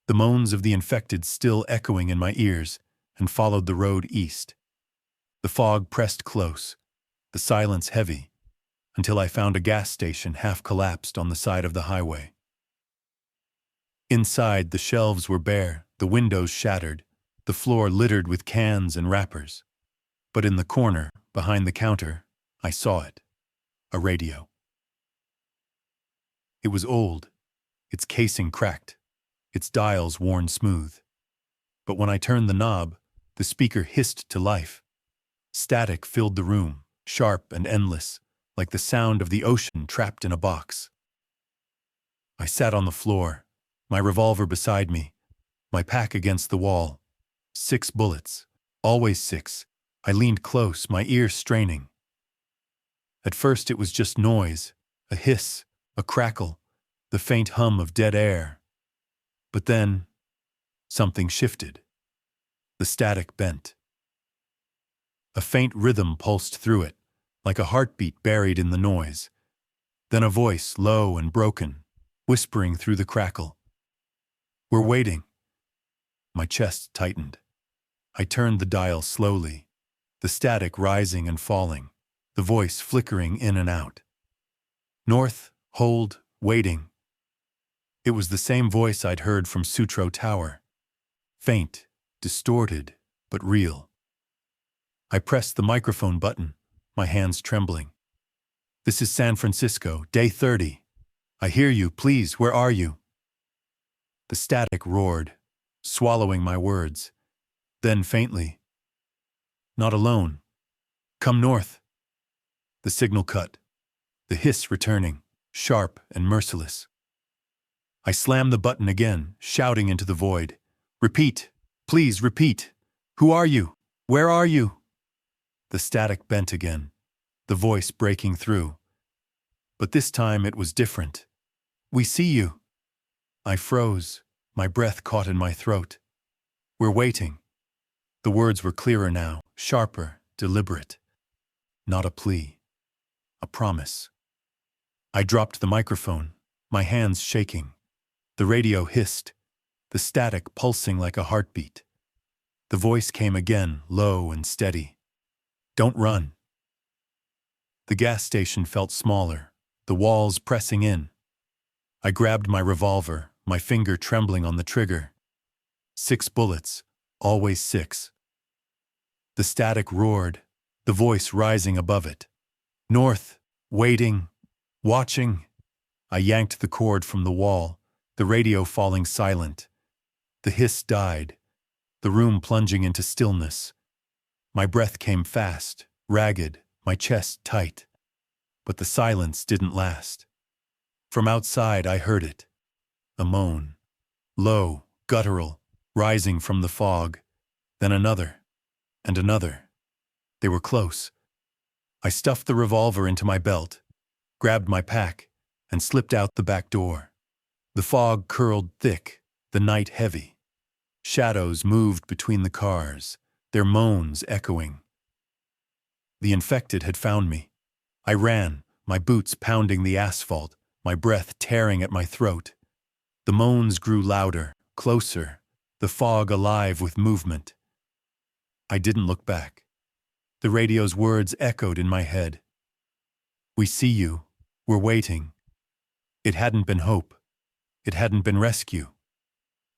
the moans of the infected still echoing in my ears, and followed the road east. The fog pressed close, the silence heavy, until I found a gas station half collapsed on the side of the highway. Inside, the shelves were bare, the windows shattered, the floor littered with cans and wrappers. But in the corner, behind the counter, I saw it. A radio. It was old, its casing cracked, its dials worn smooth. But when I turned the knob, the speaker hissed to life. Static filled the room, sharp and endless, like the sound of the ocean trapped in a box. I sat on the floor, my revolver beside me, my pack against the wall. 6 bullets, always 6. I leaned close, my ears straining. At first it was just noise, a hiss, a crackle, the faint hum of dead air. But then, something shifted. The static bent. A faint rhythm pulsed through it, like a heartbeat buried in the noise. Then a voice, low and broken, whispering through the crackle. "We're waiting." My chest tightened. I turned the dial slowly, the static rising and falling, the voice flickering in and out. North, hold, waiting. It was the same voice I'd heard from Sutro Tower. Faint, distorted, but real. I pressed the microphone button, my hands trembling. "This is San Francisco, day 30. I hear you, please, where are you?" The static roared, swallowing my words. Then faintly, "Not alone. Come north." The signal cut, the hiss returning, sharp and merciless. I slammed the button again, shouting into the void. "Repeat, please repeat. Who are you? Where are you?" The static bent again, the voice breaking through. But this time it was different. "We see you." I froze, my breath caught in my throat. "We're waiting." The words were clearer now, sharper, deliberate. Not a plea, a promise. I dropped the microphone, my hands shaking. The radio hissed, the static pulsing like a heartbeat. The voice came again, low and steady. Don't run. The gas station felt smaller, the walls pressing in. I grabbed my revolver, my finger trembling on the trigger. 6 bullets, always 6. The static roared, the voice rising above it. North, waiting, watching. I yanked the cord from the wall, the radio falling silent. The hiss died, the room plunging into stillness. My breath came fast, ragged, my chest tight. But the silence didn't last. From outside I heard it. A moan. Low, guttural, rising from the fog. Then another. And another. They were close. I stuffed the revolver into my belt, grabbed my pack, and slipped out the back door. The fog curled thick, the night heavy. Shadows moved between the cars, their moans echoing. The infected had found me. I ran, my boots pounding the asphalt, my breath tearing at my throat. The moans grew louder, closer, the fog alive with movement. I didn't look back. The radio's words echoed in my head. We see you. We're waiting. It hadn't been hope. It hadn't been rescue.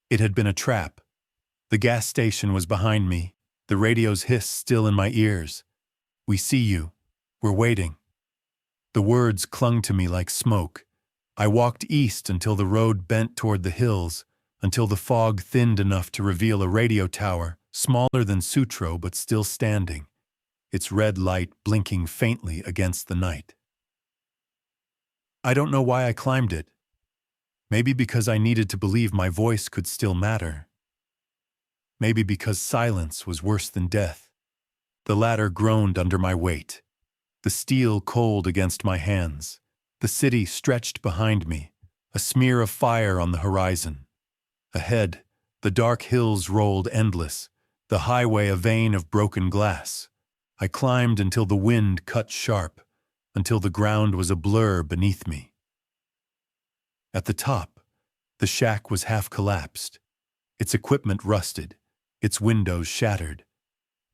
It had been a trap. The gas station was behind me, the radio's hiss still in my ears. We see you. We're waiting. The words clung to me like smoke. I walked east until the road bent toward the hills, until the fog thinned enough to reveal a radio tower, smaller than Sutro but still standing, its red light blinking faintly against the night. I don't know why I climbed it. Maybe because I needed to believe my voice could still matter. Maybe because silence was worse than death. The ladder groaned under my weight. The steel cold against my hands. The city stretched behind me, a smear of fire on the horizon. Ahead, the dark hills rolled endless, the highway a vein of broken glass. I climbed until the wind cut sharp, until the ground was a blur beneath me. At the top, the shack was half collapsed, its equipment rusted, its windows shattered.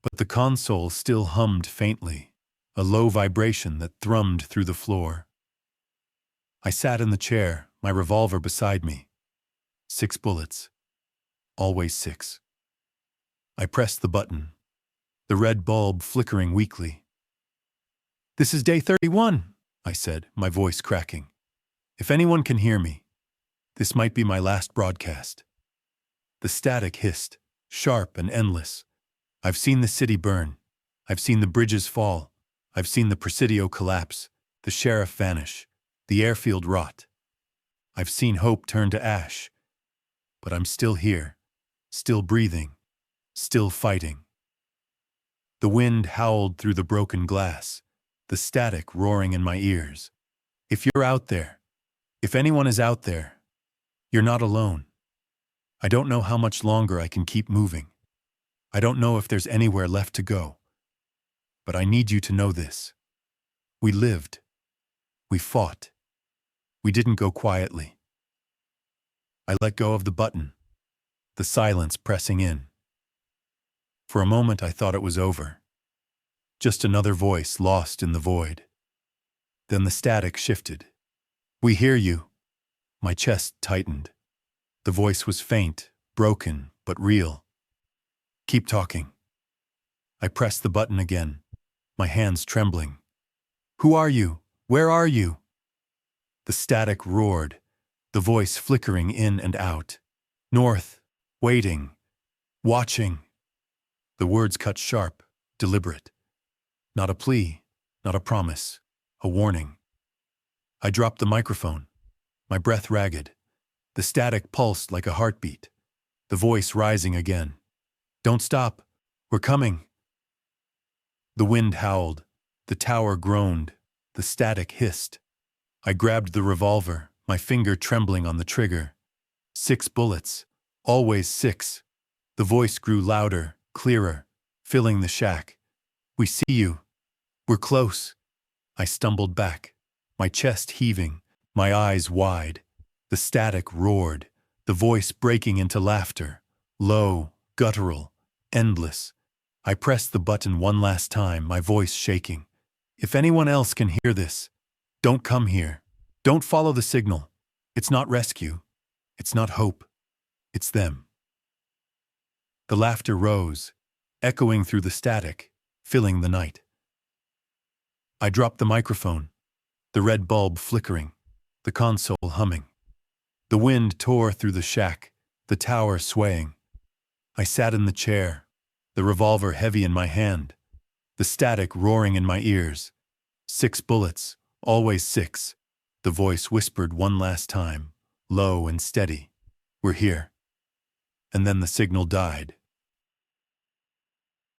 But the console still hummed faintly, a low vibration that thrummed through the floor. I sat in the chair, my revolver beside me. 6 bullets. Always 6. I pressed the button, the red bulb flickering weakly. This is day 31, I said, my voice cracking. If anyone can hear me, this might be my last broadcast. The static hissed, sharp and endless. I've seen the city burn. I've seen the bridges fall. I've seen the presidio collapse, the sheriff vanish, the airfield rot. I've seen hope turn to ash. But I'm still here, still breathing, still fighting. The wind howled through the broken glass, the static roaring in my ears. If you're out there, if anyone is out there, you're not alone. I don't know how much longer I can keep moving. I don't know if there's anywhere left to go. But I need you to know this. We lived. We fought. We didn't go quietly. I let go of the button, the silence pressing in. For a moment I thought it was over. Just another voice lost in the void. Then the static shifted. We hear you. My chest tightened. The voice was faint, broken, but real. Keep talking. I pressed the button again, my hands trembling. Who are you? Where are you? The static roared, the voice flickering in and out. North, waiting, watching. The words cut sharp, deliberate. Not a plea, not a promise, a warning. I dropped the microphone, my breath ragged. The static pulsed like a heartbeat, the voice rising again. Don't stop, we're coming. The wind howled, the tower groaned, the static hissed. I grabbed the revolver, my finger trembling on the trigger. 6 bullets, always 6. The voice grew louder, clearer, filling the shack. We see you. We're close. I stumbled back, my chest heaving, my eyes wide. The static roared, the voice breaking into laughter, low, guttural, endless. I pressed the button one last time, my voice shaking. If anyone else can hear this, don't come here. Don't follow the signal. It's not rescue. It's not hope. It's them. The laughter rose, echoing through the static, filling the night. I dropped the microphone, the red bulb flickering, the console humming. The wind tore through the shack, the tower swaying. I sat in the chair, the revolver heavy in my hand, the static roaring in my ears. 6 bullets, always 6. The voice whispered one last time, low and steady. We're here. And then the signal died.